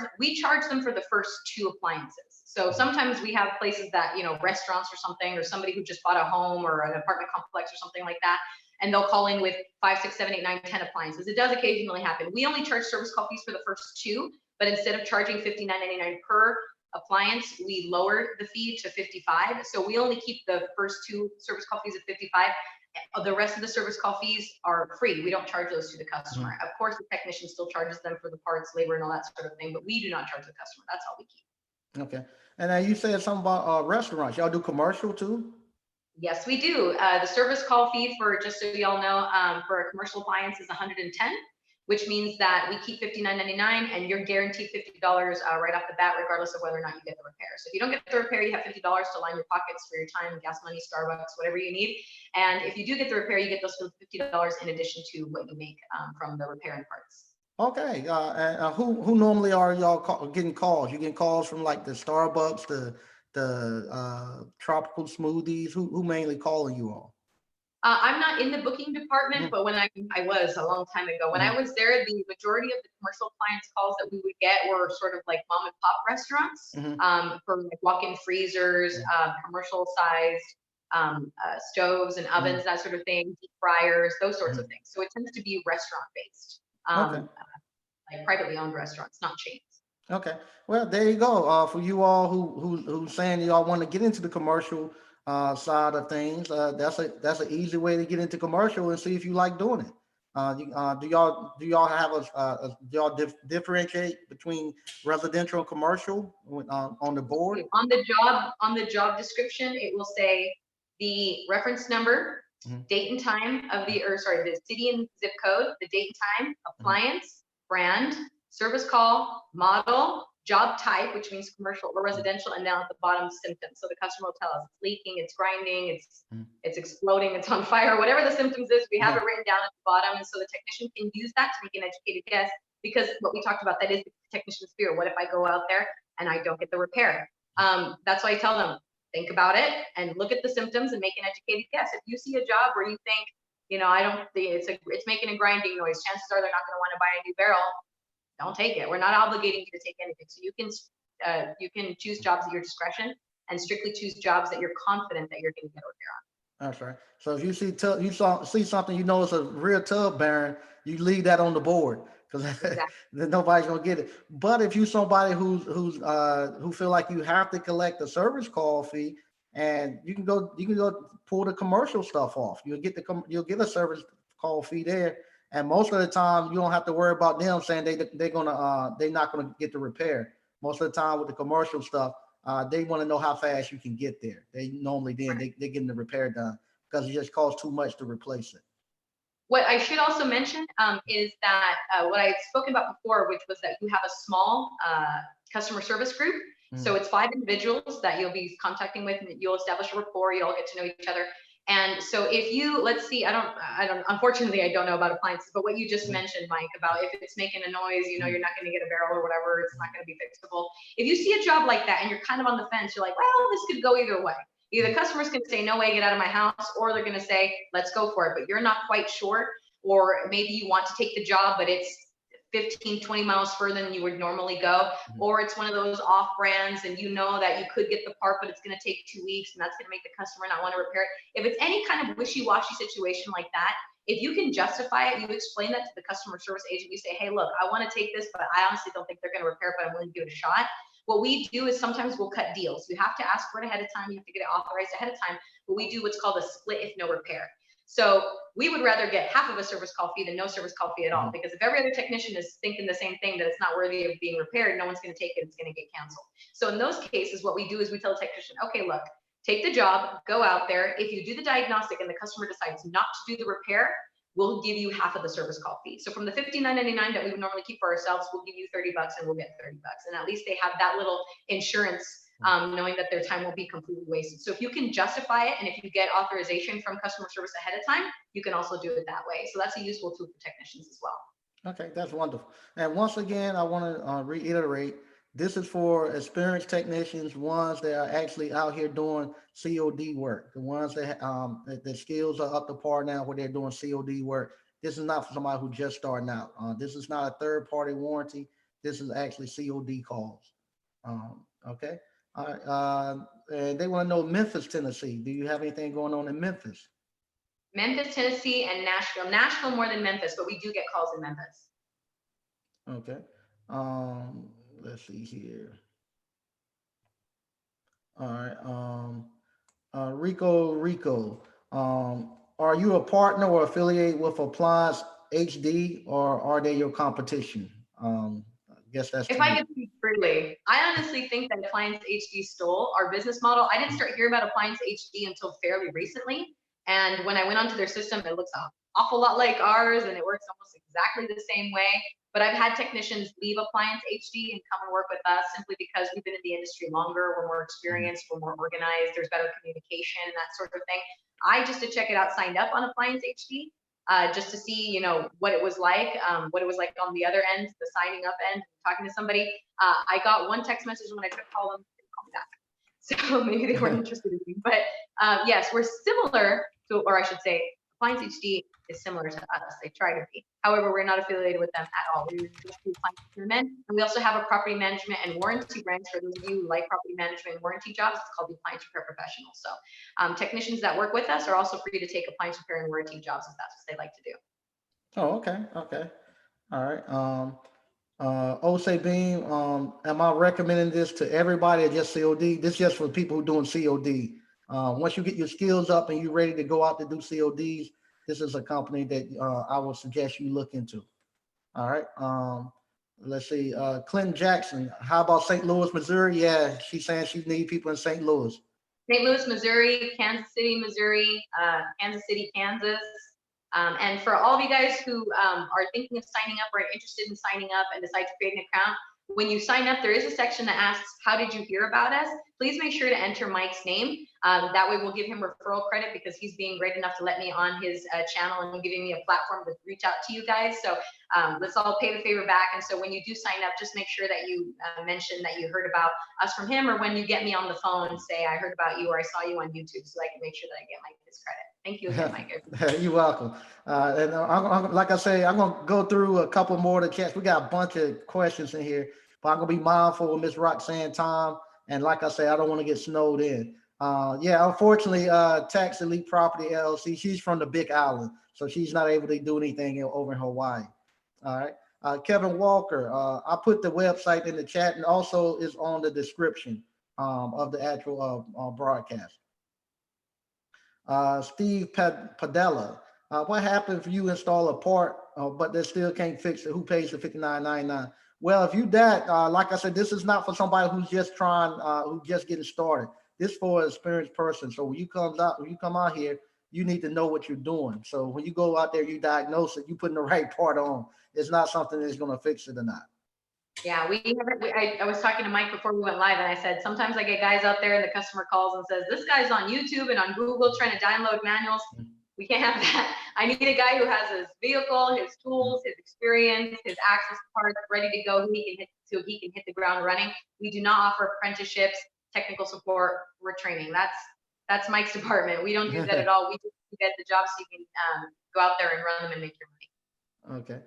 them for the first two appliances. So sometimes we have places that, restaurants or something, or somebody who just bought a home or an apartment complex or something like that, and they'll call in with 5, 6, 7, 8, 9, 10 appliances. It does occasionally happen. We only charge service call fees for the first two, but instead of charging $59.99 per appliance, we lowered the fee to $55. So we only keep the first two service call fees at $55. The rest of the service call fees are free. We don't charge those to the customer. Of course, the technician still charges them for the parts, labor, and all that sort of thing, but we do not charge the customer. That's all we keep. Okay. And then you said something about restaurants. Y'all do commercial too? Yes, we do. The service call fee for, just so y'all know, for a commercial appliance is $110, which means that we keep $59.99 and you're guaranteed $50 right off the bat, regardless of whether or not you get the repair. So if you don't get the repair, you have $50 to line your pockets for your time, gas money, Starbucks, whatever you need. And if you do get the repair, you get those $50 in addition to what you make from the repair and parts. Okay. And who normally are y'all getting calls? You getting calls from like the Starbucks, the tropical smoothies? Who mainly calling you all? I'm not in the booking department, Mhm. but when I was a long time ago, when I was there, the majority of the commercial appliance calls that we would get were sort of like mom and pop restaurants Mhm. for like walk-in freezers, commercial sized stoves and ovens, that sort of thing, deep fryers, those sorts of Mhm. things. So it tends to be restaurant based, Okay. like privately owned restaurants, not chains. Okay. Well, there you go. For you all who's saying y'all want to get into the commercial side of things, that's an easy way to get into commercial and see if you like doing it. Do y'all have do y'all differentiate between residential and commercial on the board? On the job description, it will say the reference number, Mhm. date and time of the city and zip code, the date and time, Mhm. appliance, brand, service call, model, job type, which means commercial or residential, and now at the bottom, symptoms. So the customer will tell us it's leaking, it's grinding, it's exploding, it's on fire, whatever the symptoms is, we have it written down at the bottom. And so the technician can use that to make an educated guess, because what we talked about, that is the technician's fear. What if I go out there and I don't get the repair? That's why I tell them, think about it and look at the symptoms and make an educated guess. If you see a job where you think, I don't think it's making a grinding noise, chances are they're not going to want to buy a new barrel. Don't take it. We're not obligating you to take anything. So you can choose jobs at your discretion and strictly choose jobs that you're confident that you're going to get a repair on. That's right. So if you see something, it's a real tub bearing, you leave that on the board, because Exactly. nobody's gonna get it. But if you somebody who feel like you have to collect a service call fee, and you can go pull the commercial stuff off. You'll get a service call fee there, and most of the time you don't have to worry about them saying they're not gonna get the repair. Most of the time with the commercial stuff, they want to know how fast you can get there. They normally they're getting the repair done, because it just costs too much to replace it. What I should also mention is that what I had spoken about before, which was that you have a small customer service group. So it's 5 individuals that you'll be contacting with, and you'll establish a rapport. You all get to know each other. And so if you, let's see, unfortunately, I don't know about appliances, but what you just mentioned, Mike, about if it's making a noise, you're not going to get a barrel or whatever, it's not going to be fixable. If you see a job like that and you're kind of on the fence, you're like, well, this could go either way. Either customers can say, no way, get out of my house, or they're going to say, let's go for it. But you're not quite sure, or maybe you want to take the job, but it's 15, 20 miles further than you would normally go, or it's one of those off brands and you know that you could get the part, but it's going to take 2 weeks and that's going to make the customer not want to repair it. If it's any kind of wishy-washy situation like that, if you can justify it, you explain that to the customer service agent. You say, hey, look, I want to take this, but I honestly don't think they're going to repair it, but I'm willing to give it a shot. What we do is sometimes we'll cut deals. You have to ask for it ahead of time. You have to get it authorized ahead of time. But we do what's called a split if no repair. So we would rather get half of a service call fee than no service call fee at all, because if every other technician is thinking the same thing, that it's not worthy of being repaired, no one's going to take it, it's going to get canceled. So in those cases, what we do is we tell the technician, okay, look, take the job, go out there. If you do the diagnostic and the customer decides not to do the repair, we'll give you half of the service call fee. So from the $59.99 that we would normally keep for ourselves, we'll give you $30 and we'll get $30. And at least they have that little insurance, knowing that their time will be completely wasted. So if you can justify it, and if you get authorization from customer service ahead of time, you can also do it that way. So that's a useful tool for technicians as well. Okay, that's wonderful. And once again, I want to reiterate, this is for experienced technicians, ones that are actually out here doing COD work, the ones that the skills are up to par now where they're doing COD work. This is not for somebody who just starting out. This is not a third-party warranty. This is actually COD calls. Okay. All right. And they want to know Memphis, Tennessee. Do you have anything going on in Memphis? Memphis, Tennessee, and Nashville. Nashville more than Memphis, but we do get calls in Memphis. Okay. Let's see here. All right. Rico. Are you a partner or affiliated with Appliance HD, or are they your competition? I guess that's. If I could speak freely, I honestly think that Appliance HD stole our business model. I didn't start hearing about Appliance HD until fairly recently. And when I went onto their system, it looks an awful lot like ours and it works almost exactly the same way. But I've had technicians leave Appliance HD and come and work with us simply because we've been in the industry longer, we're more experienced, we're more organized, there's better communication and that sort of thing. I, just to check it out, signed up on Appliance HD just to see, what it was like on the other end, the signing up end, talking to somebody. I got one text message when I tried to call them, they didn't call me back. So maybe they weren't interested in me. But yes, we're similar to, or I should say, Appliance HD is similar to us. They try to be. However, we're not affiliated with them at all. We just do Appliance Repairman, and we also have a property management and warranty branch for those of you who like property management and warranty jobs. It's called the Appliance Repair Professional. So technicians that work with us are also free to take appliance repair and warranty jobs if that's what they like to do. Oh, okay. All right. Ose Beam, am I recommending this to everybody or just COD? This is just for people who are doing COD. Once you get your skills up and you're ready to go out to do CODs, this is a company that I would suggest you look into. All right. Let's see. Clinton Jackson, how about St. Louis, Missouri? Yeah, she's saying she needs people in St. Louis. St. Louis, Missouri, Kansas City, Missouri, Kansas City, Kansas. And for all of you guys who are thinking of signing up or interested in signing up and decide to create an account, When you sign up, there is a section that asks, how did you hear about us? Please make sure to enter Mike's name. That way we'll give him referral credit because he's being great enough to let me on his channel and giving me a platform to reach out to you guys. So let's all pay the favor back. And so when you do sign up, just make sure that you mention that you heard about us from him, or when you get me on the phone, say, I heard about you, or I saw you on YouTube, so I can make sure that I get Mike his credit. Thank you again, Mike. You're welcome. Like I say, I'm going to go through a couple more of the chats. We got a bunch of questions in here, but I'm going to be mindful of Miss Roxanne time. And like I say, I don't want to get snowed in. Yeah, unfortunately, Tax Elite Property LLC, she's from the Big Island, so she's not able to do anything over in Hawaii. All right. Kevin Walker, I put the website in the chat and also is on the description of the actual broadcast. Steve Padella, what happens if you install a part, but they still can't fix it? Who pays the $59.99? Well, if you that, like I said, this is not for somebody who's just who's just getting started. This is for an experienced person. So when you come out here, you need to know what you're doing. So when you go out there, you diagnose it, you putting the right part on. It's not something that's going to fix it or not. Yeah, I was talking to Mike before we went live, and I said, sometimes I get guys out there and the customer calls and says, this guy's on YouTube and on Google trying to download manuals. We can't have that. I need a guy who has his vehicle, his tools, his experience, his access parts ready to go, so he can hit the ground running. We do not offer apprenticeships, technical support, or training. That's Mike's department. We don't do that at all. We just get the job so you can go out there and run them and make your money. Okay.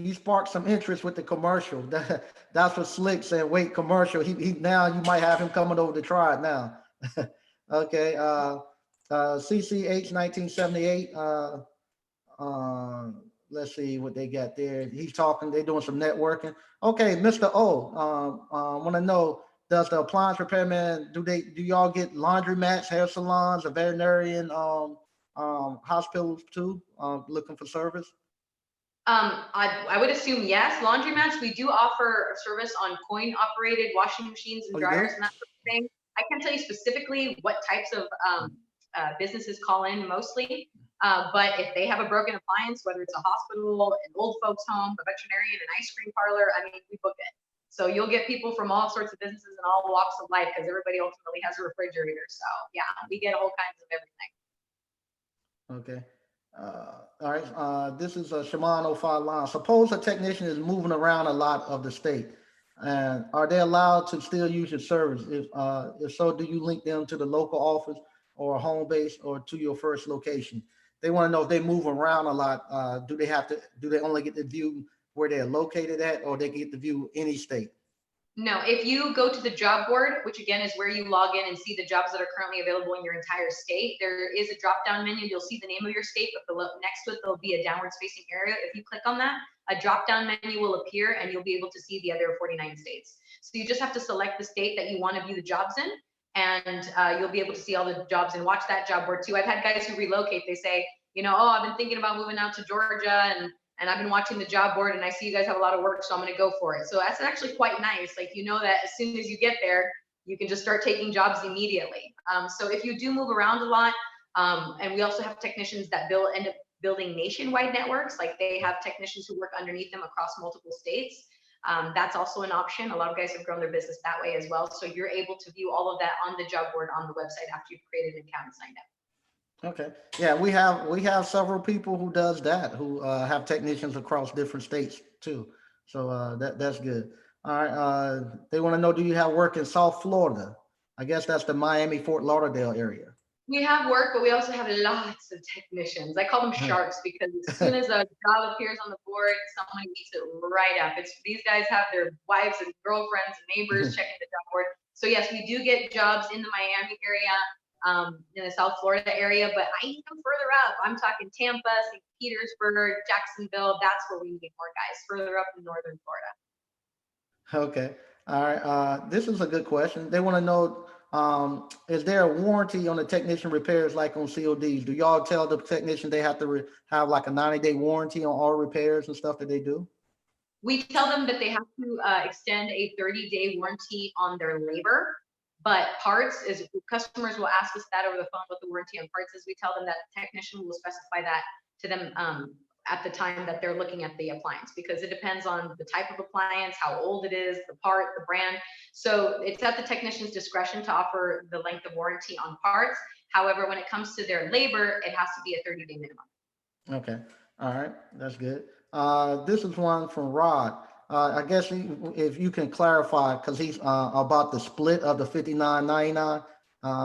You sparked some interest with the commercial. That's what Slick said. Wait, commercial. He now you might have him coming over to try it now. Okay. CCH 1978. Let's see what they got there. He's talking. They're doing some networking. Okay, Mr. O. Want to know, does the Appliance Repairman do y'all get laundromats, hair salons, a veterinarian, hospitals too? Looking for service. I would assume yes. Laundromats, we do offer a service on coin operated washing machines and dryers and that sort of thing. I can't tell you specifically what types of businesses call in mostly, but if they have a broken appliance, whether it's a hospital, an old folks home, a veterinarian, an ice cream parlor, I mean, we book it. So you'll get people from all sorts of businesses and all walks of life because everybody ultimately has a refrigerator. So yeah, we get all kinds of everything. Okay. All right. This is a Shimano 5 line. Suppose a technician is moving around a lot of the state, and are they allowed to still use your service? If so, do you link them to the local office or a home base or to your first location? They want to know if they move around a lot. Do they only get to view where they're located at, or they get to view any state? No, if you go to the job board, which again is where you log in and see the jobs that are currently available in your entire state, there is a drop-down menu. You'll see the name of your state, but next to it, there'll be a downwards facing area. If you click on that, a drop-down menu will appear and you'll be able to see the other 49 states. So you just have to select the state that you want to view the jobs in, and you'll be able to see all the jobs and watch that job board too. I've had guys who relocate. They say, oh, I've been thinking about moving out to Georgia, and I've been watching the job board and I see you guys have a lot of work, so I'm going to go for it. So that's actually quite nice. Like, that as soon as you get there, you can just start taking jobs immediately. So if you do move around a lot, and we also have technicians that end up building nationwide networks, like they have technicians who work underneath them across multiple states. That's also an option. A lot of guys have grown their business that way as well. So you're able to view all of that on the job board on the website after you've created an account and signed up. Okay. Yeah, we have several people who does that, who have technicians across different states too. So that's good. All right. They want to know, do you have work in South Florida? I guess that's the Miami, Fort Lauderdale area. We have work, but we also have lots of technicians. I call them sharks because as soon as a job appears on the board, someone eats it right up. These guys have their wives and girlfriends and neighbors checking the job board. So yes, we do get jobs in the Miami area, in the South Florida area, but I need them further up. I'm talking Tampa, St. Petersburg, Jacksonville. That's where we need more guys, further up in northern Florida. Okay. All right. This is a good question. They want to know, is there a warranty on the technician repairs like on CODs? Do y'all tell the technician they have to have like a 90-day warranty on all repairs and stuff that they do? We tell them that they have to extend a 30-day warranty on their labor. But parts, is customers will ask us that over the phone, what the warranty on parts is. We tell them that the technician will specify that to them at the time that they're looking at the appliance, because it depends on the type of appliance, how old it is, the part, the brand. So it's at the technician's discretion to offer the length of warranty on parts. However, when it comes to their labor, it has to be a 30-day minimum. Okay. All right. That's good. This is one from Rod. I guess if you can clarify, because he's about the split of the 59.99.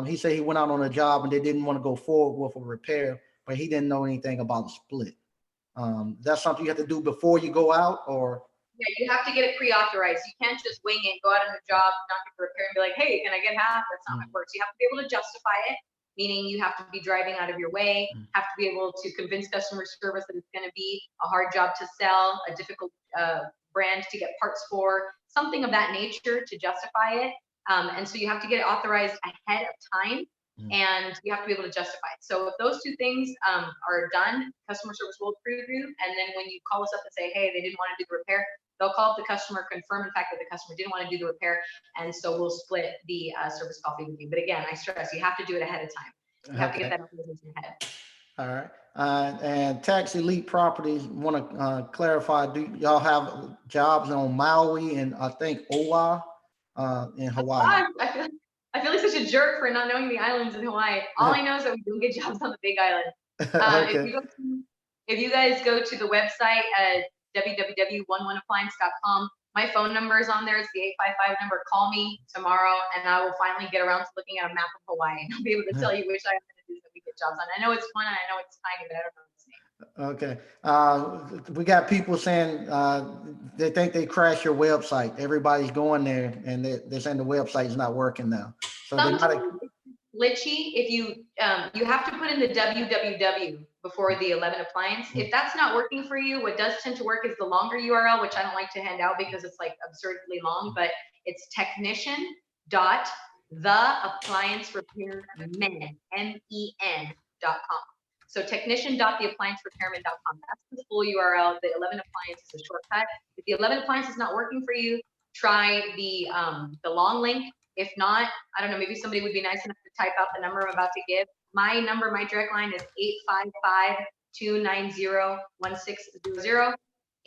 He said he went out on a job and they didn't want to go forward with a repair, but he didn't know anything about the split. That's something you have to do before you go out, or? Yeah, you have to get it pre-authorized. You can't just wing it, go out on a job, not get the repair, and be like, hey, can I get half? That's not how it works. You have to be able to justify it, meaning you have to be driving out of your way, have to be able to convince customer service that it's going to be a hard job to sell, a difficult brand to get parts for, something of that nature to justify it. And so you have to get it authorized ahead of time, and you have to be able to justify it. So if those two things are done, customer service will approve you. And then when you call us up and say, hey, they didn't want to do the repair, they'll call up the customer, confirm in fact that the customer didn't want to do the repair, and so we'll split the service call fee with you. But again, I stress, you have to do it ahead of time. You have to get that authorization ahead. All right. And Tax Elite Properties want to clarify, do y'all have jobs on Maui and I think Oahu in Hawaii? I feel like such a jerk for not knowing the islands in Hawaii. All I know is that we don't get jobs on the Big Island. Okay. If you guys go to the website at www.11appliance.com, my phone number is on there. It's the 855 number. Call me tomorrow, and I will finally get around to looking at a map of Hawaii, and I'll be able to tell you which island it is that we get jobs on. I know it's fun, and I know it's tiny, but I don't know its name. Okay. We got people saying they think they crashed your website. Everybody's going there and they're saying the website is not working now. So sometimes it's glitchy. If you have to put in the www before the 11 appliance. If that's not working for you, what does tend to work is the longer URL, which I don't like to hand out because it's like absurdly long, but it's technician.theappliancerepairman, MEN.com. So technician.theappliancerepairman.com. That's the full URL. The 11 appliance is a shortcut. If the 11 appliance is not working for you, try the long link. If not, I don't know, maybe somebody would be nice enough to type out the number I'm about to give. My number, my direct line is 855-290-1600.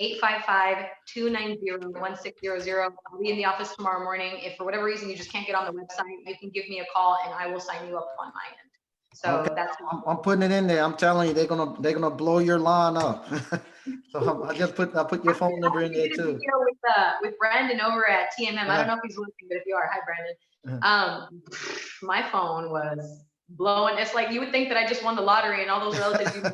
855-290-1600. I'll be in the office tomorrow morning. If for whatever reason you just can't get on the website, you can give me a call and I will sign you up on my end. So okay. that's I'm putting it in there. I'm telling you, they're gonna blow your line up. So I put your phone number in there too. With Brandon over at TMM. I don't know if he's listening, but if you are, hi Brandon. My phone was blowing. It's like you would think that I just won the lottery and all those relatives you were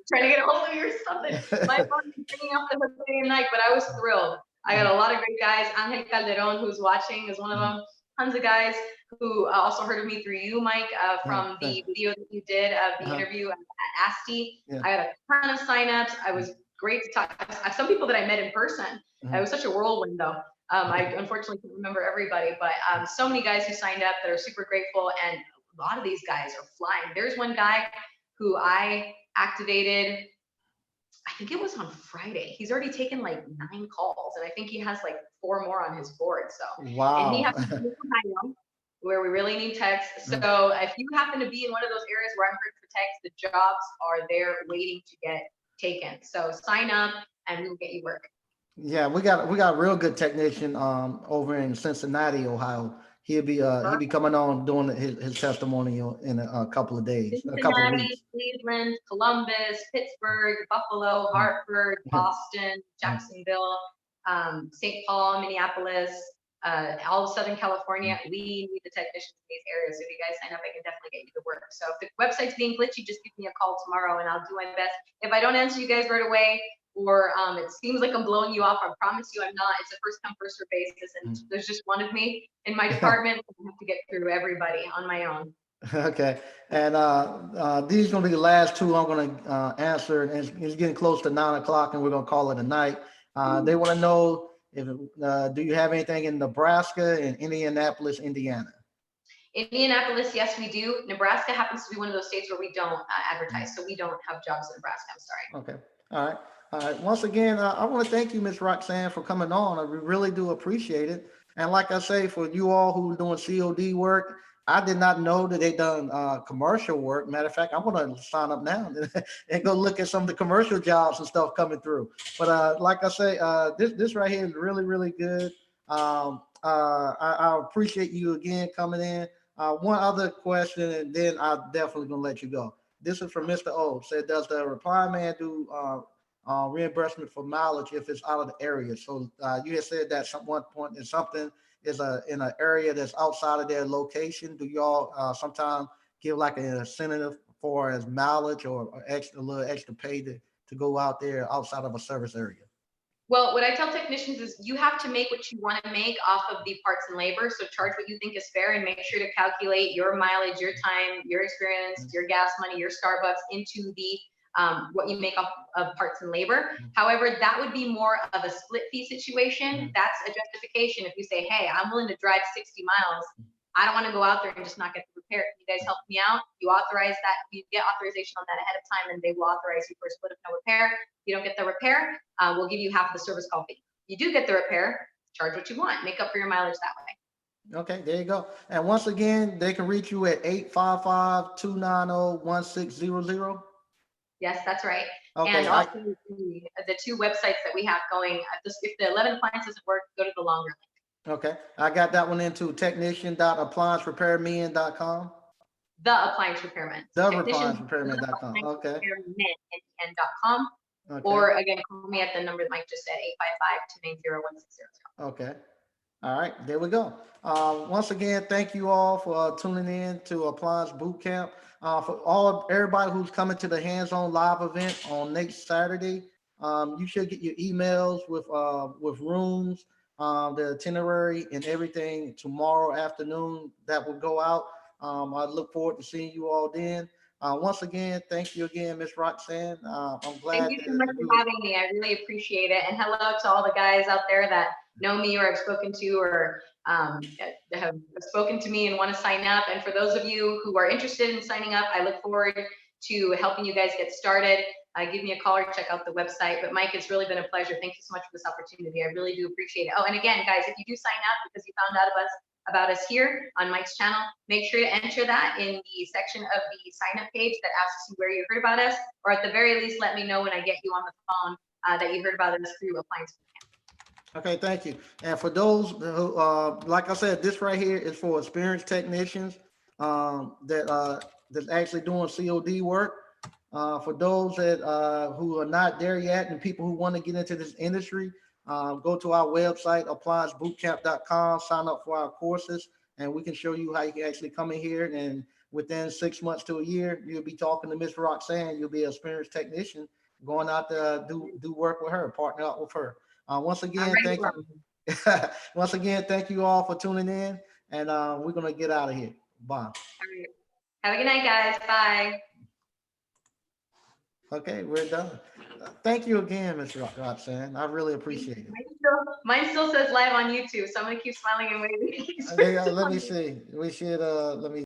trying to get a hold of you or something. My phone was ringing off the hook day and night, but I was thrilled. I got a lot of great guys. Angel Calderon, who's watching, is one of them. Tons of guys who also heard of me through you, Mike, from the video that you did of the interview at ASTI. I got a ton of signups. I was great to talk. Some people that I met in person. It was such a whirlwind, though. I unfortunately can't remember everybody, but so many guys who signed up that are super grateful, and a lot of these guys are flying. There's one guy who I activated, I think it was on Friday. He's already taken like 9 calls, and I think he has like 4 more on his board. So, wow. And he has where we really need techs. So if you happen to be in one of those areas where I'm hurt for techs, the jobs are there waiting to get taken. So sign up and we will get you work. Yeah, we got a real good technician over in Cincinnati, Ohio. He'll be coming on doing his testimonial in a couple of days, a couple of weeks. Cleveland, Columbus, Pittsburgh, Buffalo, Hartford, Boston, Jacksonville, St. Paul, Minneapolis, all of Southern California. We need the technicians in these areas. So if you guys sign up, I can definitely get you to work. So if the website's being glitchy, just give me a call tomorrow and I'll do my best. If I don't answer you guys right away, or it seems like I'm blowing you off, I promise you I'm not. It's a first come, first serve basis, and there's just one of me in my department. I have to get through everybody on my own. Okay, and these are going to be the last 2 I'm going to answer. And it's getting close to 9 o'clock, and we're going to call it a night. They want to know if do you have anything in Nebraska and Indianapolis, Indiana? Indianapolis, yes, we do. Nebraska happens to be one of those states where we don't advertise, so we don't have jobs in Nebraska. I'm sorry. Okay, all right. Once again, I want to thank you, Ms. Roxanne, for coming on. I really do appreciate it. And like I say, for you all who are doing COD work, I did not know that they done commercial work. Matter of fact, I'm gonna sign up now and go look at some of the commercial jobs and stuff coming through. But like I say, this right here is really really good. I appreciate you again coming in. One other question, and then I'm definitely gonna let you go. This is from Mr. O. Said, does the repairman do reimbursement for mileage if it's out of the area? So you had said that at one point is something is in an area that's outside of their location. Do y'all sometimes give like an incentive for as mileage or extra a little extra pay to go out there outside of a service area? Well, what I tell technicians is you have to make what you want to make off of the parts and labor. So charge what you think is fair and make sure to calculate your mileage, your time, your experience, your gas money, your Starbucks into the what you make off of parts and labor. However, that would be more of a split fee situation. That's a justification. If you say, hey, I'm willing to drive 60 miles, I don't want to go out there and just not get the repair. Can you guys help me out? You authorize that, you get authorization on that ahead of time, and they will authorize you for a split of no repair. If you don't get the repair, we'll give you half the service call fee. You do get the repair, charge what you want, make up for your mileage that way. Okay, there you go. And once again, they can reach you at 855-290-1600. Yes, that's right. Okay, and also the two websites that we have going, if the 11 appliance doesn't work, go to the longer link. okay, I got that one into technician.appliancerepairman.com. The Appliance Repairman. The appliancerepairman.com. Okay. .com. Okay. Or again, call me at the number Mike just said, 855-290-1600. Okay. All right, there we go. Once again, thank you all for tuning in to Appliance Bootcamp. For everybody who's coming to the hands-on live event on next Saturday, you should get your emails with rooms, the itinerary, and everything tomorrow afternoon. That will go out. I look forward to seeing you all then. Once again, thank you again, Miss Roxanne. I'm glad. Thank you so much for having me. I really appreciate it. And hello to all the guys out there that know me or have spoken to or have spoken to me and want to sign up. And for those of you who are interested in signing up, I look forward to helping you guys get started. Give me a call or check out the website. But Mike, it's really been a pleasure. Thank you so much for this opportunity. I really do appreciate it. Oh, and again, guys, if you do sign up because you found out about us here on Mike's channel, make sure to enter that in the section of the sign up page that asks you where you heard about us, or at the very least, let me know when I get you on the phone that you heard about us through Appliance Bootcamp. Okay, thank you. And for those who, like I said, this right here is for experienced technicians that's actually doing COD work. For those that who are not there yet and people who want to get into this industry, go to our website, appliancebootcamp.com, sign up for our courses, and we can show you how you can actually come in here. And within 6 months to a year, you'll be talking to Miss Roxanne. You'll be an experienced technician going out to do work with her, partner up with her. Once again, thank you. Once again, thank you all for tuning in, and we're gonna get out of here. Bye. All right. Have a good night, guys. Bye. Okay, we're done. Thank you again, Ms. Roxanne. I really appreciate it. Mine still says live on YouTube, so I'm gonna keep smiling and waving. Let me see. We should let me